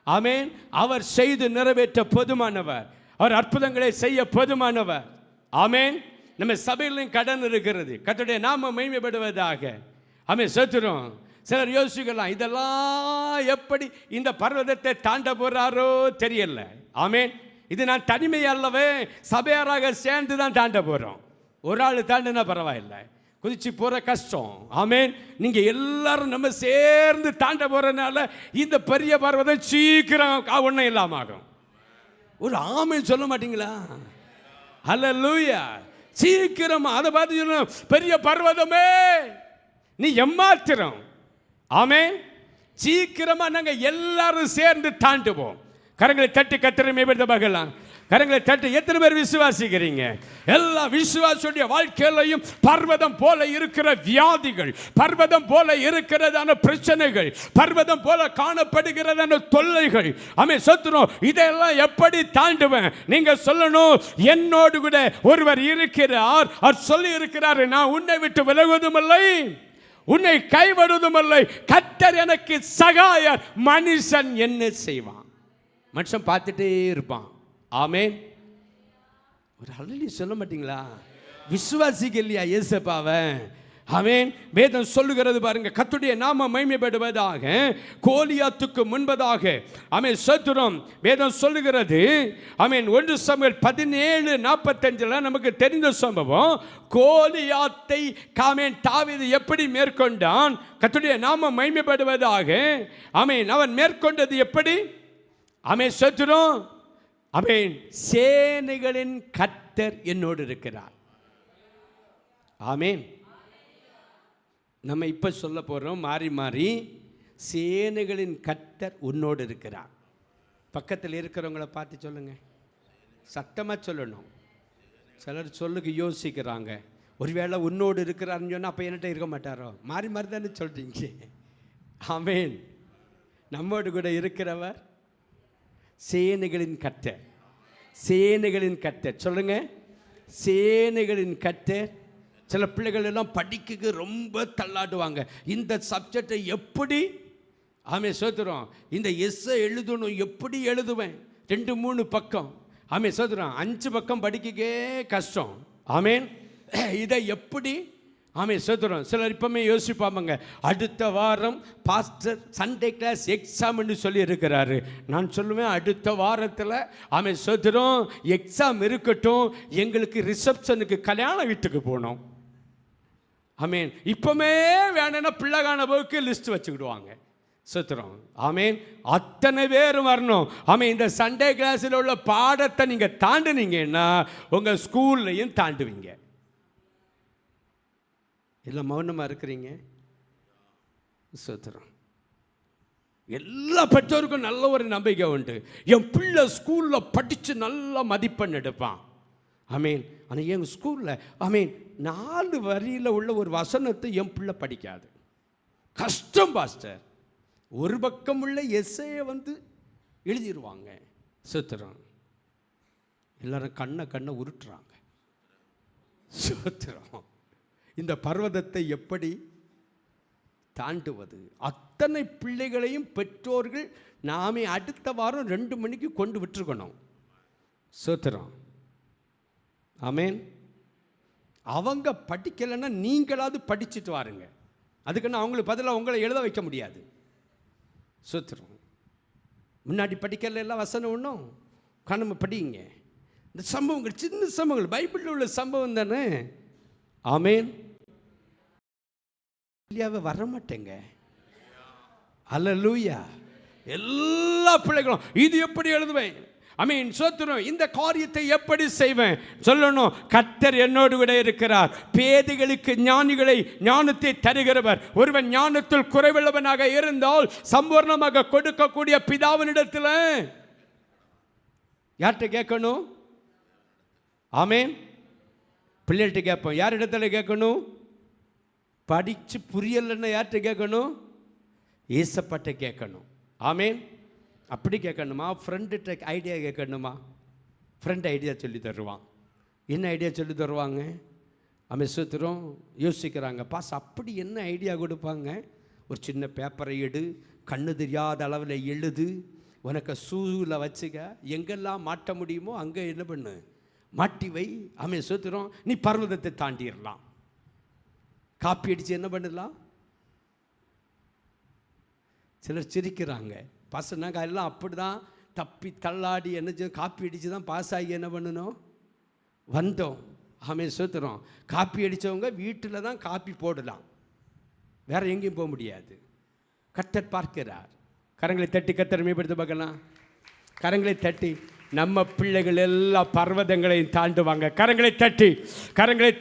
ஆமென். அவர் செய்து நிறைவேற்ற போதுமானவர். அவர் அற்புதங்களை செய்ய போதுமானவர். ஆமென். நம்ம சபையிலும் கடன் இருக்கிறது. கர்த்தருடைய நாமம் மகிமைப்படுவதாக. ஆமென். சோத்திரம். சிலர் யோசிக்கலாம், இதெல்லாம் எப்படி இந்த பர்வதத்தை தாண்ட போறாரோ தெரியல. ஆமென். இது நான் தனிமை அல்லவே, சபையாராக சேர்ந்து தான் தாண்ட போறோம். ஒரு ஆள் தாண்டினா பரவாயில்லை, குதிச்சு போற கஷ்டம். ஆமென். நீங்க எல்லாரும் நம்ம சேர்ந்து தாண்ட போறதுனால இந்த பெரிய பர்வதம் சீக்கிரம் ஒன்றும் இல்லாம ஆகும். ஒரு ஆமென் சொல்ல மாட்டீங்களா? ஹல்லேலூயா. சீக்கிரம் அதை பார்த்து சொல்லணும், பெரிய பர்வதமே நீ எம்மாத்திரம். ஆமென். சீக்கிரமா நாங்க எல்லாரும் சேர்ந்து தாண்டுவோம். கரங்களை தட்டி கத்திரமே பார்க்கலாம். கரங்களை தட்டி. எத்தனை பேர் விசுவாசிக்கிறீங்க? எல்லா விசுவாசியுடைய வாழ்க்கையிலையும் பர்வதம் போல இருக்கிற வியாதிகள், பர்வதம் போல இருக்கிறதான பிரச்சனைகள், பர்வதம் போல காணப்படுகிறதான தொல்லைகள், ஆமென் சோத்திரம், இதெல்லாம் எப்படி தாண்டுவேன்? நீங்க சொல்லணும், என்னோடு கூட ஒருவர் இருக்கிறார். அவர் சொல்லி இருக்கிறார், நான் உன்னை விட்டு விலகுவதும் இல்லை, உன்னை கைவிடுவதும் இல்லை. கர்த்தர் எனக்கு சகாயர். மனுஷன் என்ன செய்வான்? மனுஷன் பார்த்துட்டே இருப்பான். ஆமென். ஒரு அல்லேலூயா சொல்ல மாட்டீங்களா? விசுவாசிக்க இல்லையா இயேசுப்பாவை? ஆமென். வேதம் சொல்லுகிறது பாருங்க, கர்த்தருடைய நாம மகிமைப்படுவதாக, கோலியாத்துக்கு முன்பதாக. ஆமென், ஸ்தோத்திரம். வேதம் சொல்லுகிறது, ஆமென், 1 சாமுவேல் 17:45 நமக்கு தெரிந்த சம்பவம். கோலியாத்தை ஆமென் தாவீது எப்படி மேற்கொண்டான்? கர்த்தருடைய நாம மகிமைப்படுவதாக. ஆமென், அவன் மேற்கொண்டது எப்படி? ஆமென், ஸ்தோத்திரம். ஆமென், சேனைகளின் கர்த்தர் என்னோடு இருக்கிறார். ஆமென். நம்ம இப்போ சொல்ல போகிறோம் மாறி மாறி, சேனைகளின் கர்த்தர் உன்னோடு இருக்கிறார். பக்கத்தில் இருக்கிறவங்கள பார்த்து சொல்லுங்க, சத்தமாக சொல்லணும். சிலர் சொல்லுக்கு யோசிக்கிறாங்க, ஒருவேளை உன்னோடு இருக்கிறாருன்னு சொன்னால் அப்போ என்கிட்ட இருக்க மாட்டாரோ? மாறி மாறி தானே சொல்கிறீங்க. ஆமென். நம்மோடு கூட இருக்கிறவர் சேனைகளின் கர்த்தர். சேனைகளின் கர்த்தர் சொல்லுங்க, சேனைகளின் கர்த்தர். சில பிள்ளைகள் எல்லாம் படிக்க ரொம்ப தள்ளாடுவாங்க. இந்த சப்ஜெக்டை எப்படி ஆமென் சோதரம், இந்த எஸ்ஸை எழுதணும், எப்படி எழுதுவேன்? 2-3 பக்கம். ஆமென் சோதரம், 5 பக்கம் படிக்கவே கஷ்டம். ஆமென், இதை எப்படி? ஆமென் சோதரம். சிலர் இப்பவுமே யோசிப்பாங்க, அடுத்த வாரம் பாஸ்டர் சண்டே கிளாஸ் எக்ஸாம்னு சொல்லி இருக்கிறாரு. நான் சொல்லுவேன், அடுத்த வாரத்தில் ஆமென் சோதரம் எக்ஸாம் இருக்கட்டும், எங்களுக்கு ரிசப்ஷனுக்கு கல்யாண வீட்டுக்கு போனோம். ஆமென். இப்பவுமே வேணும்னா பிள்ளைகான போக்கு லிஸ்ட் வச்சுக்கிடுவாங்க. சுத்திரம். ஆமென். அத்தனை பேரும் வரணும். ஆமென். இந்த சண்டே கிளாஸில் உள்ள பாடத்தை நீங்க தாண்டினீங்கன்னா உங்க ஸ்கூல்லையும் தாண்டுவீங்க. இல்லை மௌனமா இருக்கிறீங்க? சுத்திரம். எல்லா பெற்றோருக்கும் நல்ல ஒரு நம்பிக்கை உண்டு, என் பிள்ளை ஸ்கூலில் படித்து நல்ல மதிப்பெண் எடுப்பான். ஆமென். ஆனால் எங்கள் ஸ்கூலில் ஆமென் 4 வரியில் உள்ள ஒரு வசனத்தை என் பிள்ளை படிக்காது. கஷ்டம் பாஸ்டர். ஒரு பக்கம் உள்ள எஸ்ஸையை எழுதிடுவாங்க. சுத்திரம். எல்லாரும் கண்ணை உருட்டுறாங்க. சுத்திரம். இந்த பர்வதத்தை எப்படி தாண்டுவது? அத்தனை பிள்ளைகளையும் பெற்றோர்கள் நாமே அடுத்த வாரம் 2 மணிக்கு கொண்டு விட்டுருக்கணும். சுத்திரம். ஆமென். அவங்க படிக்கலைன்னா நீங்களாவது படிச்சுட்டு வாருங்க. அதுக்குன்னு அவங்களுக்கு பதிலாக உங்களை எழுத வைக்க முடியாது. சுத்திரம். முன்னாடி படிக்கல எல்லாம் வசனம் ஒன்றும் கணமை படிங்க. இந்த சம்பவங்கள் சின்ன சம்பவங்கள் பைபிளில் உள்ள சம்பவம் தானே. ஆமென். வர மாட்டேங்க. அல்லேலூயா. எல்லா பிள்ளைகளும் இது எப்படி எழுதுவேன்? ஆமென் சோத்திரம். இந்த காரியத்தை எப்படி செய்வேன் சொல்லணும். கர்த்தர் என்னோடு கூட இருக்கிறார். பேதைகளுக்கு ஞானத்தை தருகிறவர். ஒருவன் ஞானத்தில் குறைவுள்ளவனாக இருந்தால் சம்பூர்ணமாக கொடுக்கக்கூடிய பிதாவினிடத்தில் யார்கிட்ட கேட்கணும்? ஆமென். பிள்ளைகிட்ட கேட்போம். யார் இடத்துல கேட்கணும்? படித்து புரியலைன்னா யார்கிட்ட கேட்கணும்? ஏசப்பாட்ட கேட்கணும். ஆமென். அப்படி கேட்கணுமா? ஃப்ரெண்டுகிட்ட ஐடியா கேட்கணுமா? ஃப்ரெண்ட் ஐடியா சொல்லி தருவான். என்ன ஐடியா சொல்லி தருவாங்க? அவன் சுத்திரம் யோசிக்கிறாங்க. பாஸ் அப்படி என்ன ஐடியா கொடுப்பாங்க? ஒரு சின்ன பேப்பரை எடு, கண்ணு தெரியாத அளவில் எழுது, உனக்கு ஷூவில் வச்சுக்க, எங்கெல்லாம் மாட்ட முடியுமோ அங்கே என்ன பண்ணு, மாட்டி வை. அவன் சுத்திரம் நீ பர்வதத்தை தாண்டிடலாம். காப்பி அடித்து என்ன பண்ணலாம்? சிலர் சிரிக்கிறாங்க. பசங்க எல்லாம் அப்படி தான் தப்பி தள்ளாடி என்ன காப்பி அடித்து தான் பாஸ் ஆகி என்ன பண்ணணும் வந்தோம். ஆமென் சோத்திரம். காப்பி அடித்தவங்க வீட்டில் தான் காப்பி போடலாம், வேற எங்கேயும் போக முடியாது. கர்த்தர் பார்க்கிறார். கரங்களை தட்டி கர்த்தரை மேம்படுத்த பார்க்கலாம். கரங்களை தட்டி நம்ம பிள்ளைகள் எல்லா பர்வதங்களையும் தாண்டுவாங்க. கரங்களை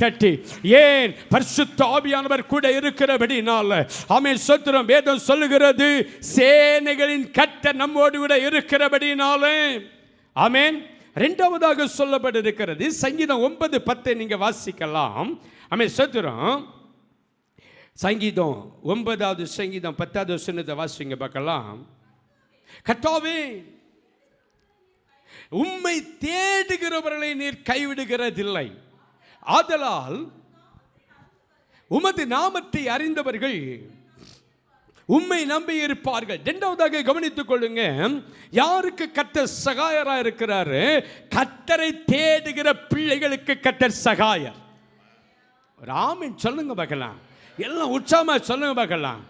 தட்டி. ஏன்? பரிசுத்த ஆவியானவர் கூட இருக்கிறபடினால. ஆமென் சோத்திரம். வேதம் சொல்லுகிறது, சேனைகளின் கர்த்தர் நம்மோடு கூட இருக்கிறபடினால. ஆமென். இரண்டாவதாக சொல்லப்பட்டிருக்கிறது சங்கீதம் 9:10 நீங்க வாசிக்கலாம். ஆமென் சோத்திரம். சங்கீதம் 9வது சங்கீதம் 10வது வசனத்தை வாசிங்க பார்க்கலாம். கர்த்தாவே, உம்மை தேடுகிறவர்களை நீர் கைவிடுகிறதில்லை, ஆதலால் உமது நாமத்தை அறிந்தவர்கள் உம்மை நம்பி இருப்பார்கள். இரண்டாவதாக கவனித்துக் கொள்ளுங்க, யாருக்கு கர்த்தர் சகாயரா இருக்கிறாரு? கர்த்தரை தேடுகிற பிள்ளைகளுக்கு கர்த்தர் சகாயர். ஆமென் சொல்லுங்க பார்க்கலாம். எல்லாம் உற்சாகமா சொல்லுங்க பார்க்கலாம்.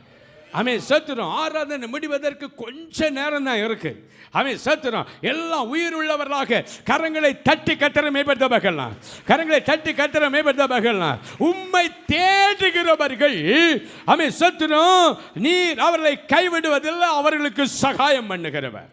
ஆமென். ஸ்தோத்திரம். ஆராதனை முடிவதற்கு கொஞ்ச நேரம் தான் இருக்கு. ஆமென். ஸ்தோத்திரம். எல்லாம் உயிர் உள்ளவர்களாக கரங்களை தட்டி கர்த்தரை மேம்படுத்த பார்க்கலாம். கரங்களை தட்டி கர்த்தரை மேம்படுத்த பார்க்கலாம். உம்மை தேடுகிறவர்கள் ஆமென். ஸ்தோத்திரம். நீர் அவர்களை கைவிடுவதில்லை, அவர்களுக்கு சகாயம் பண்ணுகிறவர்.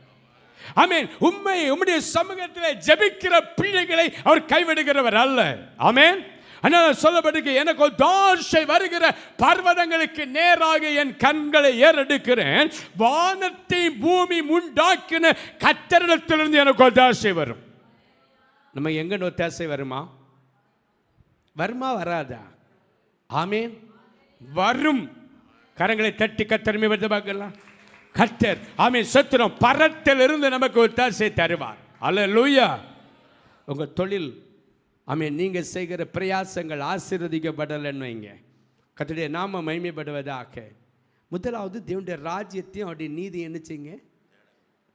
ஆமென். உம்முடைய சமூகத்தில் ஜெபிக்கிற பிள்ளைகளை அவர் கைவிடுகிறவர் அல்ல. ஆமென். அதனால சொல்லப்பட்டிருக்கு, எனக்கு தாஷை வருகிற பர்வதங்களுக்கு நேராக என் கண்களை ஏறெடுக்கிறேன், வானத்தை பூமி உண்டாக்கின கர்த்தரிடத்திலிருந்து எனக்கு தாஷை வரும். நம்ம எங்க ஒத்தாசை வருமா? வருமா வராதா? ஆமென். வரும். கரங்களை தட்டி கர்த்தர் மேம்படுத்த பார்க்கலாம். கர்த்தர் ஆமென். சத்துரம் பரத்திலிருந்து நமக்கு ஒத்தாசை தருவார். அல்லேலூயா. உங்க தொழில் ஆமென், நீங்கள் செய்கிற பிரயாசங்கள் ஆசீர்வதிக்கப்படலைன்னு வைங்க, கர்த்தருடைய நாம மகிமைப்படுவதாக. முதலாவது தேவனுடைய ராஜ்யத்தையும் அவருடைய நீதி என்ன செய்யுங்க?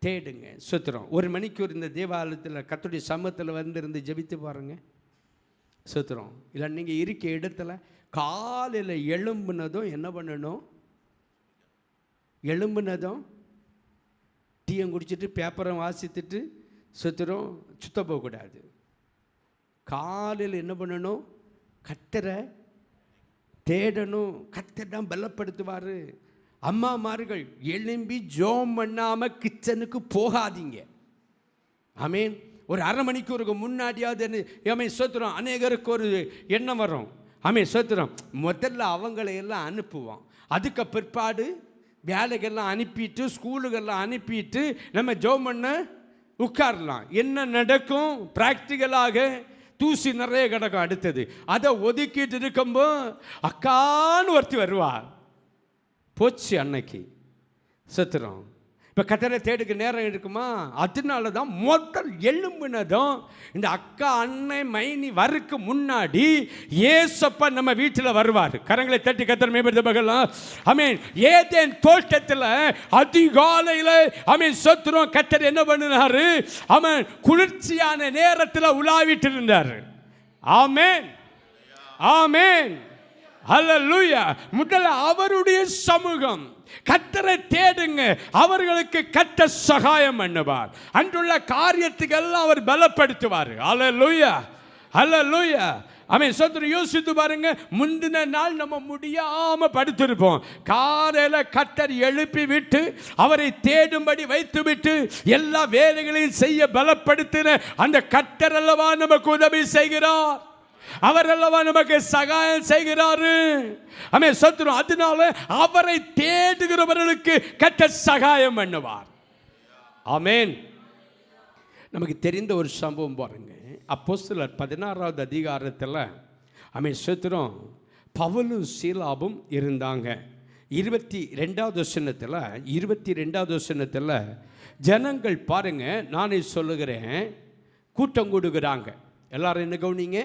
தேடுங்க. சுத்திரம். 1 மணிக்கூர் இந்த தேவாலயத்தில் கர்த்தருடைய சமூகத்தில் இருந்து ஜெபித்து பாருங்க. சுத்திரம். இல்லை நீங்கள் இருக்க இடத்துல காலையில் எழும்புனதும் என்ன பண்ணணும்? எழும்புனதும் டீயம் குடிச்சிட்டு பேப்பரை வாசித்துட்டு சுத்திரம் சுத்த போகக்கூடாது. காலையில் என்ன பண்ணணும்? கர்த்தரை தேடணும். கர்த்தர் தான் பலப்படுத்துவார். அம்மாமார்கள் எழும்பி ஜோம் பண்ணாமல் கிச்சனுக்கு போகாதீங்க. ஆமீன். ஒரு அரை மணிக்கூருக்கு முன்னாடியாவது ஆமென். சோத்திரம். அநேகருக்கு ஒரு எண்ணம் வரும். ஆமென். சோத்திரம். முதல்ல அவங்களையெல்லாம் அனுப்புவோம், அதுக்கு பிற்பாடு வேலைகள்லாம் அனுப்பிட்டு ஸ்கூலுக்கெல்லாம் அனுப்பிட்டு நம்ம ஜோம் பண்ண உட்காரலாம். என்ன நடக்கும்? ப்ராக்டிக்கலாக தூசி நிறைய கிடக்கும். அடுத்தது அதை ஒதுக்கிட்டு இருக்கும்போ அக்கான்னு ஒருத்தி வருவார். போச்சு அன்னைக்கு. சத்துரம். இப்போ கர்த்தரை தேடுக்கு நேரம் இருக்குமா? அதனால தான் முதல் எழும்புனதும் இந்த அக்கா அண்ணன் மைனி வருக்கு முன்னாடி ஏசப்பா நம்ம வீட்டில் வருவார். கரங்களை தட்டி கர்த்தரை மேம்படுத்த பார்க்கலாம். ஆமென். ஏதேன் தோட்டத்தில் அதிகாலையில் ஆமென். சத்துரம். கர்த்தர் என்ன பண்ணினாரு? ஆமென். குளிர்ச்சியான நேரத்தில் உலாவிட்டு இருந்தார். ஆமென். ஆமென். அல்லேலூயா. முதல்ல அவருடைய சமூகம். கர்த்தரை தேடுங்க, அவர்களுக்கு கர்த்தர் சகாயம் பண்ணுவார். அன்றுள்ள காரியத்துக்கெல்லாம் அவர் பலப்படுத்துவார். அல்லேலூயா. அல்லேலூயா. ஆமென். சோதனை யோசித்து பாருங்க. முந்தின நாள் நம்ம முடியாம படுத்திருப்போம். காலையில கர்த்தர் எழுப்பி விட்டு அவரை தேடும்படி வைத்து விட்டு எல்லா வேலைகளையும் செய்ய பலப்படுத்தின அந்த கர்த்தர் அல்லவா நமக்கு உதவி செய்கிறார். அவர் அல்லவா நமக்கு சகாயம் செய்கிறாரு. ஆமென். சத்துரு. அதனால அவரை தேடுகிறவர்களுக்கு கர்த்தர் சகாயம் பண்ணுவார். ஆமென். நமக்கு தெரிந்த ஒரு சம்பவம் பாருங்க. அப்போஸ்தலர் 16வது அதிகாரத்தில் ஆமென். சத்துரும். பவுலும் சீலாவும் இருந்தாங்க. 22வது வசனத்தில் ஜனங்கள் பாருங்க, நானே சொல்லுகிறேன், கூட்டம் கூடுகிறாங்க. எல்லாரும் என்ன கவனிங்க?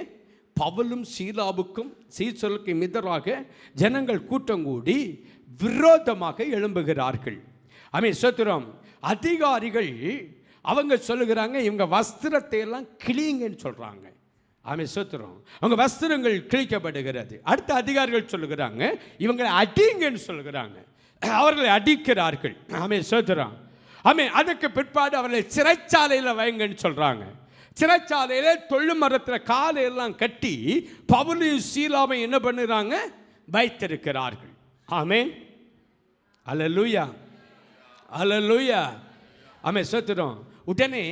பவுலும் சீலாவுக்கும் சீசலுக்கும் எதிராக ஜனங்கள் கூட்டம் கூடி விரோதமாக எழும்புகிறார்கள். ஆமென். சோத்திரம். அதிகாரிகள் அவங்க சொல்லுகிறாங்க, இவங்க வஸ்திரத்தை எல்லாம் கிழிங்கன்னு சொல்றாங்க. ஆமென். சோத்திரம். அவங்க வஸ்திரங்கள் கிழிக்கப்படுகிறது. அடுத்த அதிகாரிகள் சொல்லுகிறாங்க, இவங்களை அடிங்கன்னு சொல்லுகிறாங்க. அவர்களை அடிக்கிறார்கள். ஆமென். சோத்திரம். ஆமென். அதுக்கு பிற்பாடு அவர்களை சிறைச்சாலையில் வைங்கன்னு சொல்றாங்க. சிறைச்சாலையில் தொழு மரத்தில் காலையெல்லாம் கட்டி பவுலையும் சீலாவை என்ன பண்ணுறாங்க? வைத்திருக்கிறார்கள். ஆமென். அல்லேலூயா. அல்லேலூயா. ஆமென். சோத்திரம். உடனே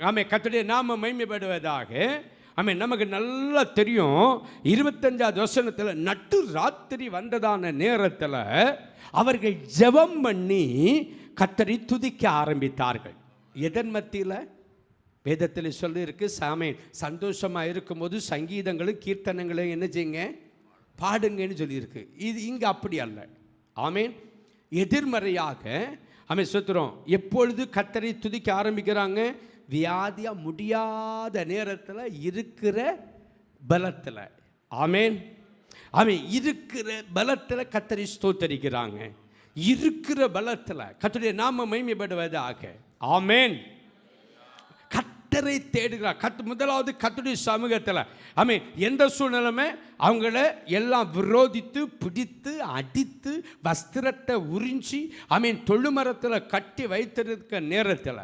ஆமென். கர்த்தருடைய நாம மகிமைப்படுவதாக. ஆமென். நமக்கு நல்லா தெரியும். 25வது வசனத்தில் நட்டு ராத்திரி வந்ததான நேரத்தில் அவர்கள் ஜெபம் பண்ணி கர்த்தரை துதிக்க ஆரம்பித்தார்கள். எதன் மத்தியில்? வேதத்தில் சொல்லியிருக்கு, சாமேன் சந்தோஷமாக இருக்கும்போது சங்கீதங்களும் கீர்த்தனங்களும் என்ன செய்யுங்க? பாடுங்கன்னு சொல்லியிருக்கு. இது இங்கே அப்படி அல்ல. ஆமேன். எதிர்மறையாக ஆமென். சோத்திரம். எப்பொழுது கர்த்தரை துதிக்க ஆரம்பிக்கிறாங்க? வியாதியாக முடியாத நேரத்தில் இருக்கிற பலத்தில். ஆமேன். ஆமென். இருக்கிற பலத்தில் கர்த்தரை ஸ்தோத்தரிக்கிறாங்க. இருக்கிற பலத்தில் கர்த்தருடைய நாம மகிமைப்படுவதாக. ஆமேன். கர்த்தரை தேடுகிறார். முதலாவது கர்த்தருடைய சமூகத்தில் எந்த சூழ்நிலையுமே அவங்கள எல்லாம் விரோதித்து பிடித்து அடித்து வஸ்திரத்தை உறிஞ்சி தொழுமரத்தில் கட்டி வைத்திருக்க நேரத்தில்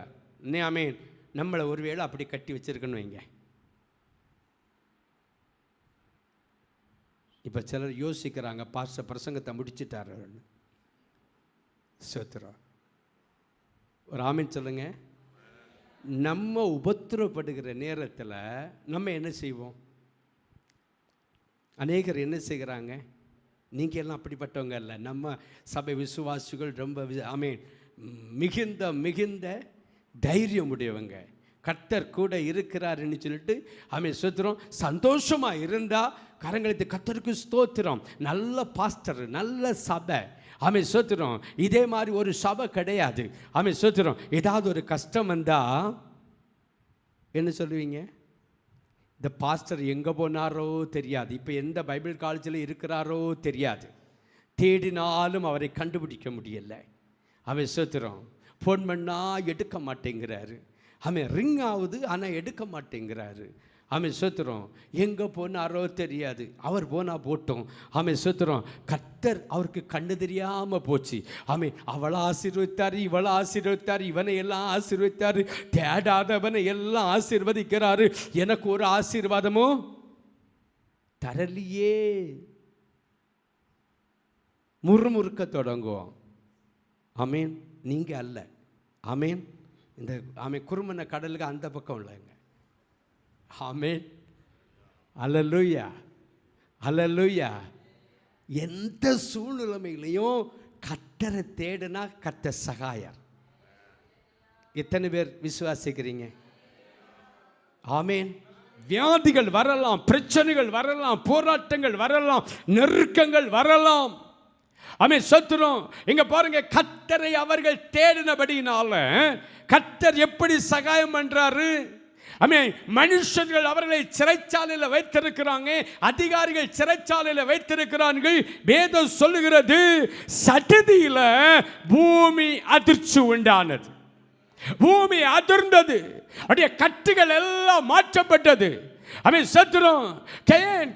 நம்மளை ஒருவேளை அப்படி கட்டி வச்சிருக்கணும் வைங்க. இப்போ சிலர் யோசிக்கிறாங்க, பாஸ்டர் பிரசங்கத்தை முடிச்சுட்டாரு. சோத்திரம், ஒரு ஆமீன் சொல்லுங்க. நம்ம உபத்திரப்படுகிற நேரத்தில் நம்ம என்ன செய்வோம்? அநேகர் என்ன செய்கிறாங்க? நீங்கள் எல்லாம் அப்படிப்பட்டவங்க இல்லை. நம்ம சபை விசுவாசிகள் ரொம்ப மிகுந்த மிகுந்த தைரியம் உடையவங்க. கர்த்தர் கூட இருக்கிறாருன்னு சொல்லிட்டு ஸ்தோத்திரம். சந்தோஷமாக இருந்தால் கரங்களுக்கு கர்த்தருக்கு ஸ்தோத்திரம். நல்ல பாஸ்டர், நல்ல சபை, ஸ்தோத்திரம். இதே மாதிரி ஒரு சபை கிடையாது. ஸ்தோத்திரம். ஏதாவது ஒரு கஷ்டம் வந்தால் என்ன சொல்லுவீங்க? இந்த பாஸ்டர் எங்கே போனாரோ தெரியாது, இப்போ எந்த பைபிள் காலேஜில் இருக்கிறாரோ தெரியாது, தேடினாலும் அவரை கண்டுபிடிக்க முடியலை. ஸ்தோத்திரம். ஃபோன் பண்ணால் எடுக்க மாட்டேங்கிறாரு. ரிங் ஆகுது ஆனால் எடுக்க மாட்டேங்கிறாரு. ஸ்தோத்திரம். எங்கே போனாரோ தெரியாது, அவர் போனால் போட்டோம். ஸ்தோத்திரம். கர்த்தர் அவருக்கு கண்ணு தெரியாமல் போச்சு. அவளை ஆசீர்வதித்தார், இவளை ஆசீர்வதித்தார், இவனை எல்லாம் ஆசீர்வதித்தார், தேடாதவனை எல்லாம் ஆசீர்வதிக்கிறாரு. எனக்கு ஒரு ஆசீர்வாதமோ தரலியே. முறுமுறுக்க தொடங்குவோம். நீங்கள் அல்ல. இந்த குறுமன கடலுக்கு அந்த பக்கம் இல்லைங்க. அல்லேலூயா, அல்லேலூயா. எந்த சூழ்நிலைமையிலையும் கர்த்தரை தேடுனா கர்த்தர் சகாயர். எத்தனை பேர் விசுவாசிக்கிறீங்க? வியாதிகள் வரலாம், பிரச்சனைகள் வரலாம், போராட்டங்கள் வரலாம், நெருக்கங்கள் வரலாம். சத்துரும். இங்க பாருங்க, கர்த்தரை அவர்கள் தேடினபடினால கர்த்தர் எப்படி சகாயம் பண்றாரு. மனுஷர்கள் அவர்களை சிறைச்சாலையில் வைத்திருக்கிறாங்க, அதிகாரிகள் சிறைச்சாலையில் வைத்திருக்கிறார்கள். வேதம் சொல்லுகிறது, சடுதியில பூமி அதிர்ச்சி உண்டானது, பூமி அதிர்ந்தது, அப்படியே கட்டுகள் எல்லாம் மாற்றப்பட்டது. சத்துரும்.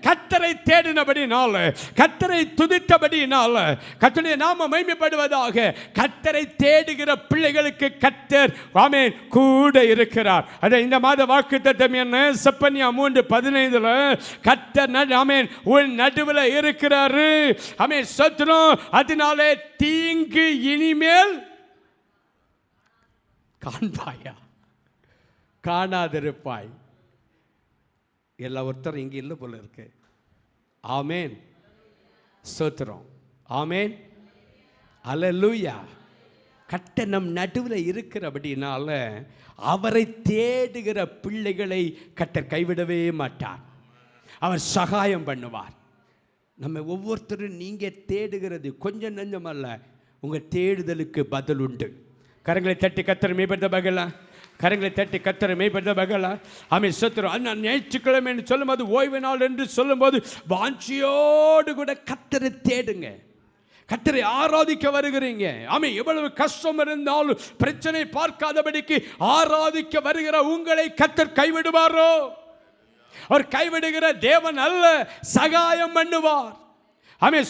கர்த்தரை தேடினபடினால, கர்த்தரை துதித்தபடினால கர்த்தருடைய நாம மகிமைப்படுவதாக. கர்த்தரை தேடுகிற பிள்ளைகளுக்கு கர்த்தர் கூட இருக்கிறார். அத இந்த மாத வாக்குத்தத்தம் என்ன? செப்பனியா 3:15 கர்த்தர் உன் நடுவில் இருக்கிறாரு. சத்துரும். அதனாலே தீங்கு இனிமேல் காண்பாயா, காணாதிருப்பாய். எல்லா ஒருத்தரும் இங்கே இல்லை போல இருக்கு. ஆமேன், ஸ்தோத்திரம். ஆமேன், அல்லேலூயா. கர்த்தர் நம் நடுவில் இருக்கிறபடினால அவரை தேடுகிற பிள்ளைகளை கர்த்தர் கைவிடவே மாட்டார். அவர் சகாயம் பண்ணுவார். நம்ம ஒவ்வொருத்தரும் நீங்கள் தேடுகிறது கொஞ்சம் நஞ்சம் அல்ல, உங்கள் தேடுதலுக்கு பதில் உண்டு. கரங்களை தட்டி கர்த்தரை மேம்படுத்த பகலாம், கரங்களை தட்டி கர்த்தரை மேம்படுத்த பகலாம். சத்துரும். ஞாயிற்றுக்கிழமை சொல்லும்போது, ஓய்வு நாள் என்று சொல்லும்போது வாஞ்சியோடு கூட கர்த்தரை தேடுங்க. கர்த்தரை ஆராதிக்க வருகிறீங்க. எவ்வளவு கஷ்டம் இருந்தாலும் பிரச்சனை பார்க்காதபடிக்கு ஆராதிக்க வருகிற உங்களை கர்த்தர் கைவிடுவாரோ? அவர் கைவிடுகிற தேவன் அல்ல, சகாயம் பண்ணுவார்.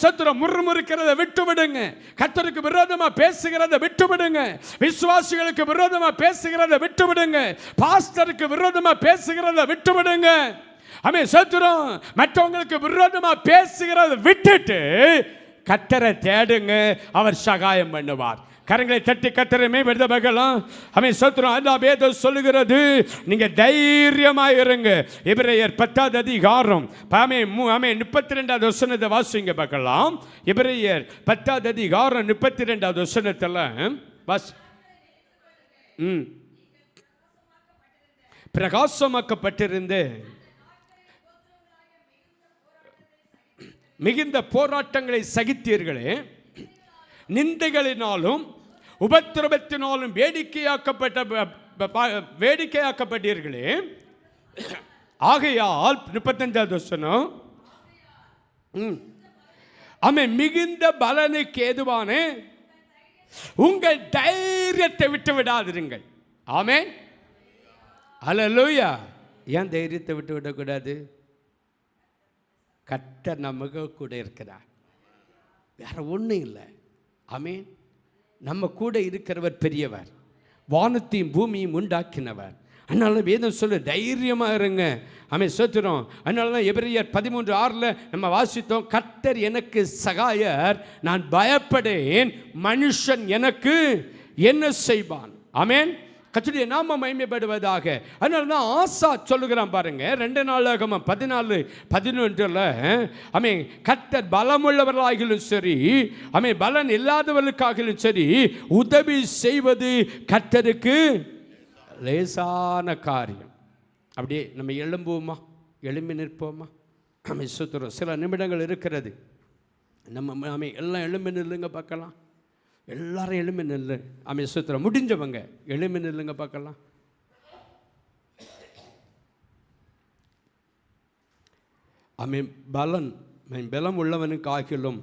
சத்துரம். முறுமுறுக்கிறத விட்டு விடுங்க. கர்த்தருக்கு விரோதமா பேசுகிறத விட்டு விடுங்க. விசுவாசிகளுக்கு விரோதமா பேசுகிறத விட்டு விடுங்க. பாஸ்டருக்கு விரோதமா பேசுகிறத விட்டு விடுங்க. சத்துரம். மற்றவங்களுக்கு விரோதமா பேசுகிறத விட்டுட்டு கர்த்தரை தேடுங்க, அவர் சகாயம் பண்ணுவார். கரங்களை தட்டி கர்த்தரை மேம்படுத்த பார்க்கலாம். சத்துரம். அந்த வேதம் சொல்லுகிறது, நீங்க தைரியமாக இருங்க. எபிரேயர் 10வது அதிகாரம் 32வது வசனத்தை வாசிங்க பார்க்கலாம். எபிரேயர் 10வது அதிகாரம் 32வது வசனத்தில் பிரகாசமாக்கப்பட்டிருந்து மிகுந்த போராட்டங்களை சகித்தீர்களே, நிந்தைகளினாலும் உபத்திரவத்தினாலும் வேடிக்கையாக்கப்பட்டீர்களே. ஆகையால் 35வது வசனம், மிகுந்த பலனுக்கு ஏதுவான உங்கள் தைரியத்தை விட்டு விடாதிருங்கள். ஆமென், அல்லேலூயா. ஏன் தைரியத்தை விட்டு விடக்கூடாது? கர்த்தர் நமக்கு கூட இருக்கிறார், வேற ஒன்றும் இல்லை. ஆமென். நம்ம கூட இருக்கிறவர் பெரியவர், வானத்தையும் பூமியும் உண்டாக்கினவர். அதனால வேதம் சொல்ல தைரியமாக இருங்க. ஆமென், சோத்திரம். அதனால தான் எபிரெயர் 13:6 நம்ம வாசித்தோம், கர்த்தர் எனக்கு சகாயர், நான் பயப்படேன், மனுஷன் எனக்கு என்ன செய்வான். ஆமென். கர்த்தருடைய நாமம் மகிமைப்படுவதாக. அதனால தான் ஆசா சொல்லுகிறான் பாருங்க, 2 நாளாகமம் 14:11. ஆமென், கர்த்தர் பலமுள்ளவர்களாகிலும் சரி, ஆமென், பலன் இல்லாதவர்களுக்காகிலும் சரி, உதவி செய்வது கர்த்தருக்கு லேசான காரியம். அப்படியே நம்ம எழும்புவோமா, எழும்பி நிற்போமா? ஆமென், சுத்துறோம். சில நிமிடங்கள் இருக்கிறது, நம்ம ஆமென் எல்லாம் எழும்பி நில்லுங்க பார்க்கலாம். எல்லாரும் எழும்பி நில்லு. ஆமென், சுத்துறோம். முடிஞ்சவங்க எழும்பி நில்லுங்க பார்க்கலாம். ஆமென். பலம் உள்ளவனுக்கு ஆகிலும்,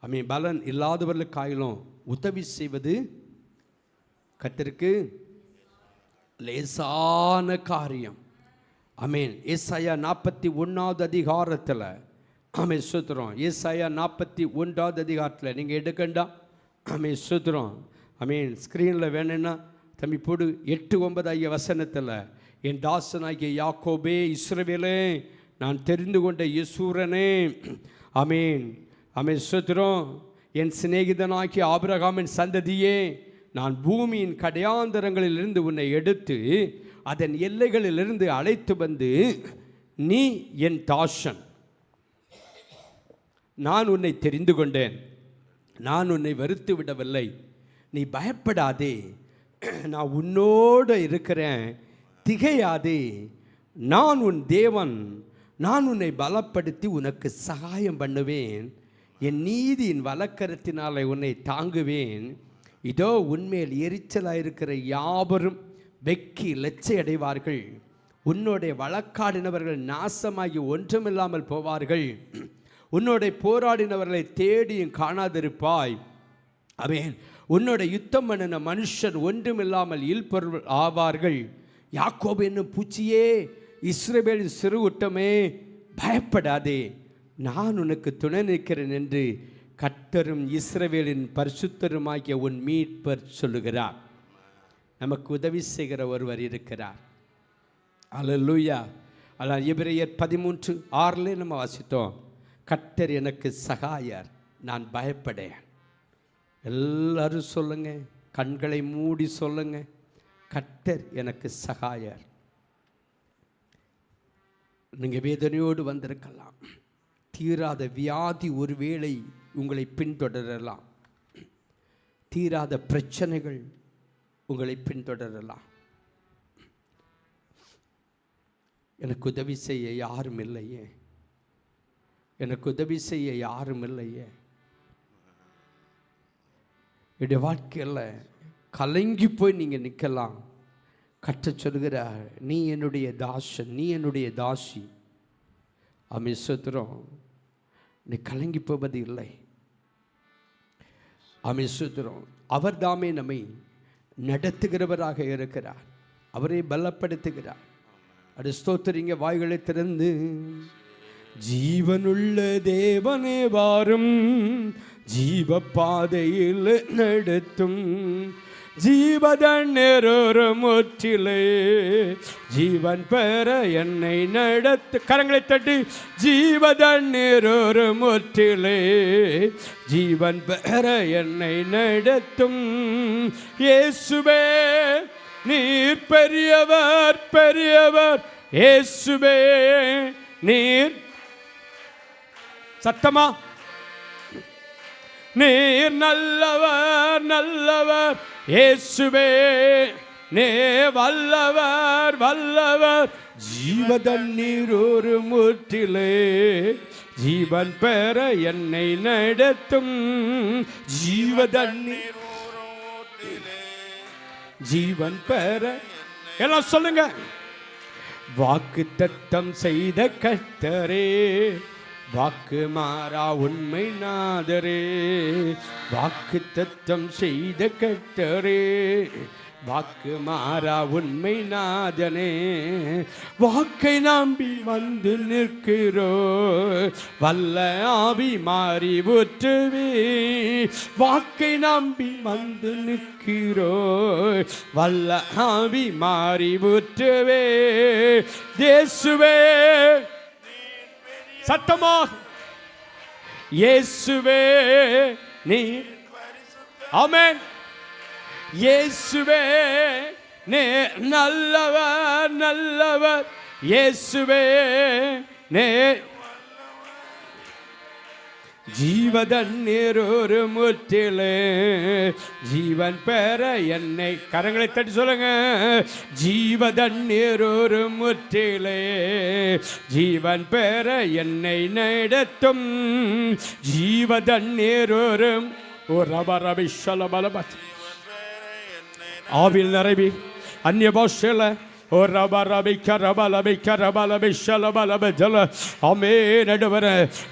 ஆமென், பலன் இல்லாதவர்களுக்கு ஆகிலும் உதவி செய்வது கர்த்தருக்கு லேசான காரியம். ஆமென். ஏசாயா 41வது அதிகாரத்தில், ஆமென், சுத்துறோம். ஏசாயா 41வது அதிகாரத்தில் நீங்கள் எடுக்கண்டா. ஆமென், சுத்துறோம். ஆமென், ஸ்க்ரீனில் வேணும்னா தம்பி போடு. 8-9 ஆகிய வசனத்தில், என் தாசனாகிய யாக்கோபே, இஸ்ரவேலே, நான் தெரிந்து கொண்ட யெசூரனே, ஆமென், ஆமென், சுத்துறோம். என் சிநேகிதனாகிய ஆபிரகாமின் சந்ததியே, நான் பூமியின் கடையாந்தரங்களிலிருந்து உன்னை எடுத்து அதன் எல்லைகளிலிருந்து அழைத்து வந்து, நீ என் தாசன், நான் உன்னை தெரிந்து கொண்டேன், நான் உன்னை வெறுத்து விடவில்லை, நீ பயப்படாதே, நான் உன்னோடு இருக்கிறேன், திகையாதே, நான் உன் தேவன், நான் உன்னை பலப்படுத்தி உனக்கு சகாயம் பண்ணுவேன், என் நீதியின் வலக்கரத்தினாலே உன்னை தாங்குவேன், இதோ உன்மேல் எரிச்சலாயிருக்கிற யாவரும் வெக்கி லட்சை அடைவார்கள், உன்னோடைய வழக்காடினவர்கள் நாசமாகி ஒன்றுமில்லாமல் போவார்கள், உன்னோட போராடினவர்களை தேடியும் காணாதிருப்பாய். ஆமென். உன்னோட யுத்தம் பண்ணின மனுஷன் ஒன்றுமில்லாமல் இல்பொருள் ஆவார்கள். யாக்கோபு என்னும் பூச்சியே, இஸ்ரவேலின் சிறுகுட்டமே, பயப்படாதே, நான் உனக்கு துணை நிற்கிறேன் என்று கர்த்தரும் இஸ்ரவேலின் பரிசுத்தருமாகிய உன் மீட்பர் சொல்லுகிறார். நமக்கு உதவி செய்கிற ஒருவர் இருக்கிறார். அல்லேலூயா. அதான் எபிரெயர் 13:6 நம்ம வாசித்தோம், கர்த்தர் எனக்கு சகாயர், நான் பயப்படேன். எல்லாரும் சொல்லுங்க, கண்களை மூடி சொல்லுங்க, கர்த்தர் எனக்கு சகாயர். நீங்கள் வேதனையோடு வந்திருக்கலாம், தீராத வியாதி ஒருவேளை உங்களை பின்தொடரலாம், தீராத பிரச்சனைகள் உங்களை பின்தொடரலாம். எனக்கு உதவி செய்ய யாரும் இல்லையே, எனக்கு உதவி செய்ய யாரும் இல்லையே. என்னுடைய வாழ்க்கையில் கலங்கி போய் நீங்கள் நிற்கலாம். கர்த்தர் சொல்கிறார், நீ என்னுடைய தாசன், நீ என்னுடைய தாசி. ஆமென், ஸ்தோத்திரம். நீ கலங்கி போவது இல்லை. ஆமென், ஸ்தோத்திரம். அவர் தாமே நம்மை நடத்துகிறவராக இருக்கிறார், அவரை பலப்படுத்துகிறார். அது ஸ்தோத்திரிங்க. வாய்களை திறந்து, ஜீவனுள்ள தேவனே வாரும், ஜீவ பாதையில் நடத்தும், ஜீவதண்ணீரோரு முற்றிலே ஜீவன் பெற என்னை நடத்து. கரங்களை தட்டி, ஜீவதண்ணீரோரு முற்றிலே ஜீவன் பெற என்னை நடத்தும் இயேசுவே, நீர் பெரியவர் பெரியவர், இயேசுவே நீர், சத்தமா, நீர் நல்லவர் நல்லவர், இயேசுவே நீ வல்லவர் வல்லவர், ஜீவதண்ணீர் ஒரு முற்றிலே ஜீவன் பெற என்னை நடத்தும், ஜீவதண்ணீர் ஜீவன் பெற. எல்லாம் சொல்லுங்க. வாக்கு தத்தம் செய்த கர்த்தரே, வாக்கு மாறா உண்மை நாதரே, வாக்கு தத்தம் செய்த கர்த்தரே, வாக்கு மாறா உண்மை நாதனே, வாக்கை நம்பி வந்து நிற்கிறோ, வல்ல ஆவி மாறி ஊற்றுவே. வாக்கை நம்பி வந்து நிற்கிறோ, வல்ல ஆவி மாறி ஊற்றுவே. இயேசுவே, சத்தமாக இயேசுவே நீ, ஆமென். இயேசுவே நே நல்லவர், நல்லவர். இயேசுவே நே ஜீவதண்ணீர் ஒரு முற்றிலே, ஜீவன் பெற என்னை, கரங்களை தட்டி சொல்லுங்க. ஜீவதண்ணீர் ஒரு முற்றிலே, ஜீவன் பெற என்னை நடத்தும். ஜீவதண்ணீர் ஒரு ரபரபி ஷலபலபத், ஆவில் நிரம்பி அந்நிய பாஷையில்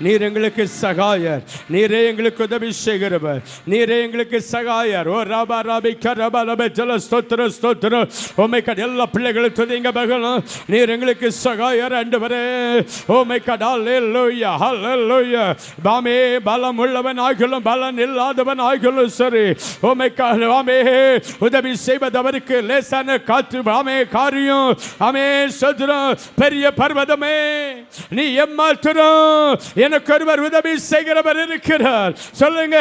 நீர் எங்களுக்கு சகாயர், நீரே எங்களுக்கு உதவி செய்கிறவர், நீரே எங்களுக்கு சகாயர். ஓ ரபா ரபி கரபலப ஜல ஸ்தோத்திர ஸ்தோத்திர. ஓமை கட் எல்லா பிள்ளைகளும் துதிங்க பகலும், நீர் எங்களுக்கு சகாயர் ஆண்டவரே. ஓமை கட் ஹல்லேலூயா ஹல்லேலூயா. பாமே பலம் உள்ளவன் ஆகிலும் பலன் இல்லாதவன் ஆகிலும் சரி, ஓமை கட் ஆமே உதவி செய்வதவருக்கு லேசான காற்று. ஆமே காரியம். ஆமே சதுரம். பெரிய பர்வதமே நீ எம்மாத்திரம், எனக்கு ஒருவர் உதவி செய்கிறவர் இருக்கிறார். சொல்லுங்க,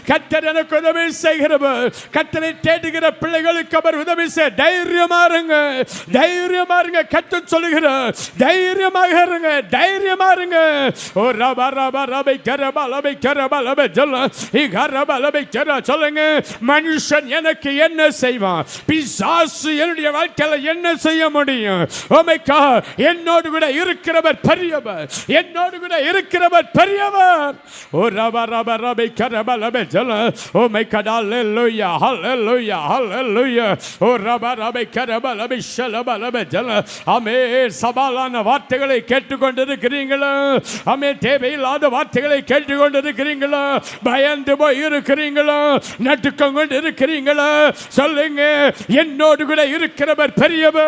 கர்த்தர் எனக்கு உதவி செய்கிறவர். கர்த்தரை தேடுகிற பிள்ளைகளுக்கு அவர் உதவி செய்ய தைரியமா இருங்க, தைரியமா இருங்க. கர்த்தர் சொல்லுகிறார், தைரியமாக இருங்க, தைரியமா இருங்க. ஓ ரபா ரபா ரபை கரபா லபை கரபா லபை ஜல்ல இ கரபா லபை கர. சொல்லுங்க, மனுஷன் எனக்கு என்ன செய்வான், பிசாசு என்னுடைய வாழ்க்கையில என்ன செய்ய முடியும்? ஓ மை காட், என்னோடு கூட இருக்கிறவர் பெரியவர், என்னோடு கூட இருக்கிறவர் பெரியவர். ஓ ரபா ரபா ரபை கரபா லபை ஜல்ல. ஓ மை காட் ஹல்லேலூயா ஹல்லேலூயா ஹல்லேலூயா. ஓ ரபா ரபை கரபா லபை ஷலபா லபை ஜல்ல. ஆமென். சவாலான வார்த்தைகளை கேட்டுக்கொண்டிருக்கிறீங்களா? ஆமென். தேவையில்லாத வார்த்தைகளை கேட்டுக்கொண்டிருக்கிறீங்களா? பயந்து போய் இருக்கிறீங்களா? நடுக்கம் கொண்டு இருக்கிறீங்களா? சொல்லுங்க, என்னோடு கூட இருக்கிறவர் பெரியவர்,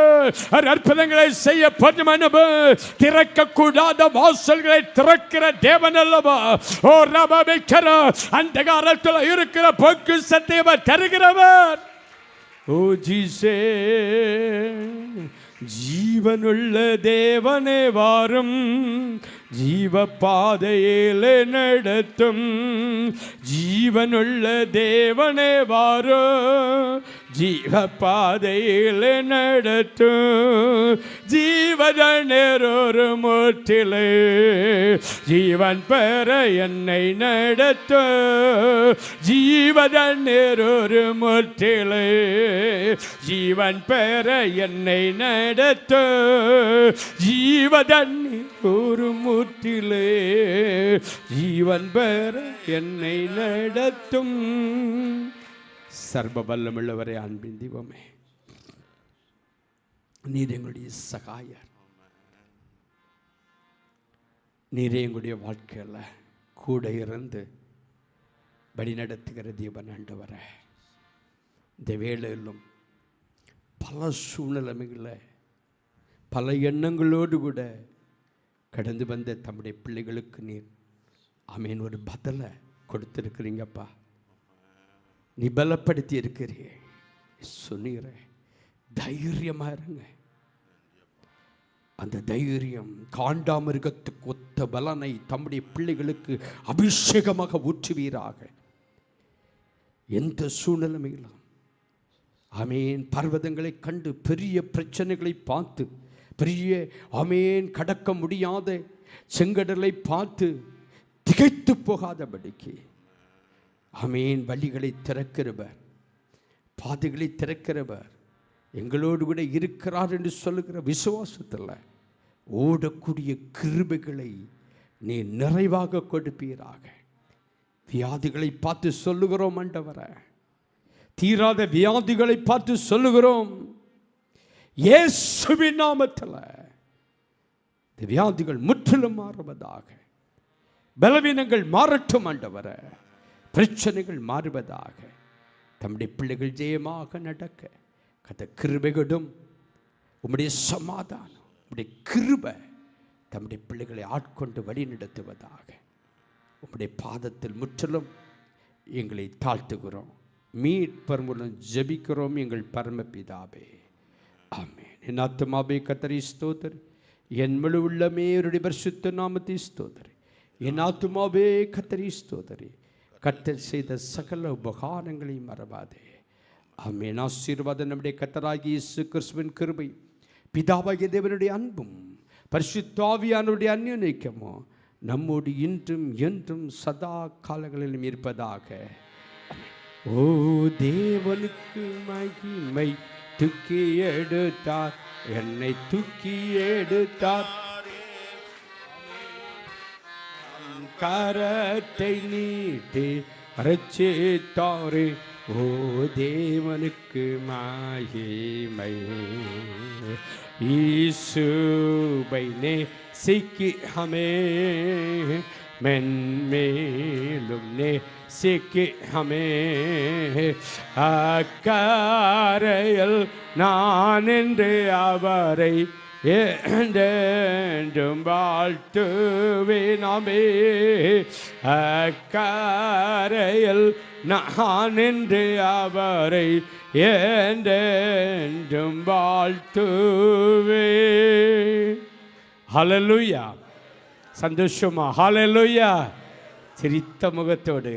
அற்புதங்களை செய்ய போதுமானவர், திறக்க கூடாத வாசல்களை திறக்கிற தேவன் அல்லவா? ஓ ரபபிக்கர, அந்த காலத்தில் இருக்கிற பொக்கிஷத்தை தருகிறவர். ஓ ஜீசே, ஜீவனுள்ள தேவனே வாரும், ஜீவ பாதையிலே நடத்தும். ஜீவனுள்ள தேவனே வாரும், ஜீவ பாதையிலே நடத்தும். ஜீவதண்ணீர் ஒரு முற்றிலே, ஜீவன் பெற என்னை நடத்தும். ஜீவதண்ணீர் ஒரு முற்றிலே, ஜீவன் பெற என்னை நடத்தும். ஜீவதண்ணீர் ஒரு முற்றிலே, ஜீவன் பெற என்னை நடத்தும். சர்வ வல்லமுள்ளவரே, அன்பின் தெய்வமே, நீர் எங்களுடைய சகாயர். நீரே எங்களுடைய வாழ்க்கையில் கூட இருந்து வழிநடத்துகிற தேவன் ஆண்டவரே. இந்த வேளையிலும் பல சூழ்நிலைகளில் பல எண்ணங்களோடு கூட கடந்து வந்த தம்முடைய பிள்ளைகளுக்கு நீர் ஆமேன் ஒரு பதிலை கொடுத்துருக்கிறீங்கப்பா. நீ பலப்படுத்தி இருக்கிறீ. சொன்னீர தைரியமாக இருங்க. அந்த தைரியம் காண்டாமிருகத்துக்கு ஒத்த பலனை தம்முடைய பிள்ளைகளுக்கு அபிஷேகமாக ஊற்றுவீராக. எந்த சூழ்நிலையிலும் ஆமேன் பர்வதங்களை கண்டு பெரிய பிரச்சனைகளை பார்த்து, பெரிய ஆமேன் கடக்க முடியாத செங்கடலை பார்த்து திகைத்து போகாதபடிக்கு ஆமேன் வழிகளை திறக்கிறவர், பாதைகளை திறக்கிறவர், எங்களோடு கூட இருக்கிறார் என்று சொல்லுகிற விசுவாசத்தில் ஓடக்கூடிய கிருபைகளை நீ நிறைவாக கொடுப்பீராக. வியாதிகளை பார்த்து சொல்லுகிறோம் ஆண்டவரே, தீராத வியாதிகளை பார்த்து சொல்லுகிறோம் இயேசுவின் நாமத்தில் இந்த வியாதிகள் முற்றிலும் மாறுவதாக. பலவீனங்கள் மாறட்டும் ஆண்டவரே, பிரச்சனைகள் மாறுவதாக. தம்முடைய பிள்ளைகள் ஜெயமாக நடக்க கர்த்தர் கிருபைகளும் உம்முடைய சமாதானம் உம்முடைய கிருபை தம்முடைய பிள்ளைகளை ஆட்கொண்டு வழி நடத்துவதாக. உம்முடைய பாதத்தில் முற்றிலும் எங்களை தாழ்த்துகிறோம். மீட்பர் மூலம் ஜெபிக்கிறோம் எங்கள் பரமபிதாவே, ஆமென். என் ஆத்துமாவே கர்த்தரை ஸ்தோத்திரி, என் முழு உள்ளமே அவருடைய பரிசுத்த நாமத்தை ஸ்தோத்திரி. என் ஆத்துமாவே கர்த்தரை ஸ்தோத்திரி, கர்த்தர் செய்த சகல உபகாரங்களையும் மறவாதே. ஆமென். ஆசீர்வாதம் நம்முடைய கர்த்தராகிய இயேசு கிறிஸ்துவின் கிருபை, பிதாவாகிய தேவனுடைய அன்பும் பரிசுத்த ஆவியானவருடைய அந்யோன்யமோ நம்மோடு இன்றும் என்றும் சதா காலங்களிலும் இருப்பதாக. ஓ தேவனுக்கு மகிமை, தூக்கி எடுத்தார் என்னை, தூக்கி எடுத்தார், கரத்தை நீட்டி ரட்சித்தாரே. ஓ தேவனுக்கு மகிமை. ஈசுவை நேசிக்கி हमें மென்மேலும் நேசிக்கி हमें அக்கரையில் நான் என்று அவரை என்றும் வாழ்த்துவேனாமே. அக்கரையில் நான் என்று அவரை என்றும் வாழ்த்துவே. ஹல்லேலூயா. சந்தோஷமா ஹல்லேலூயா. சிரித்த முகத்தோடு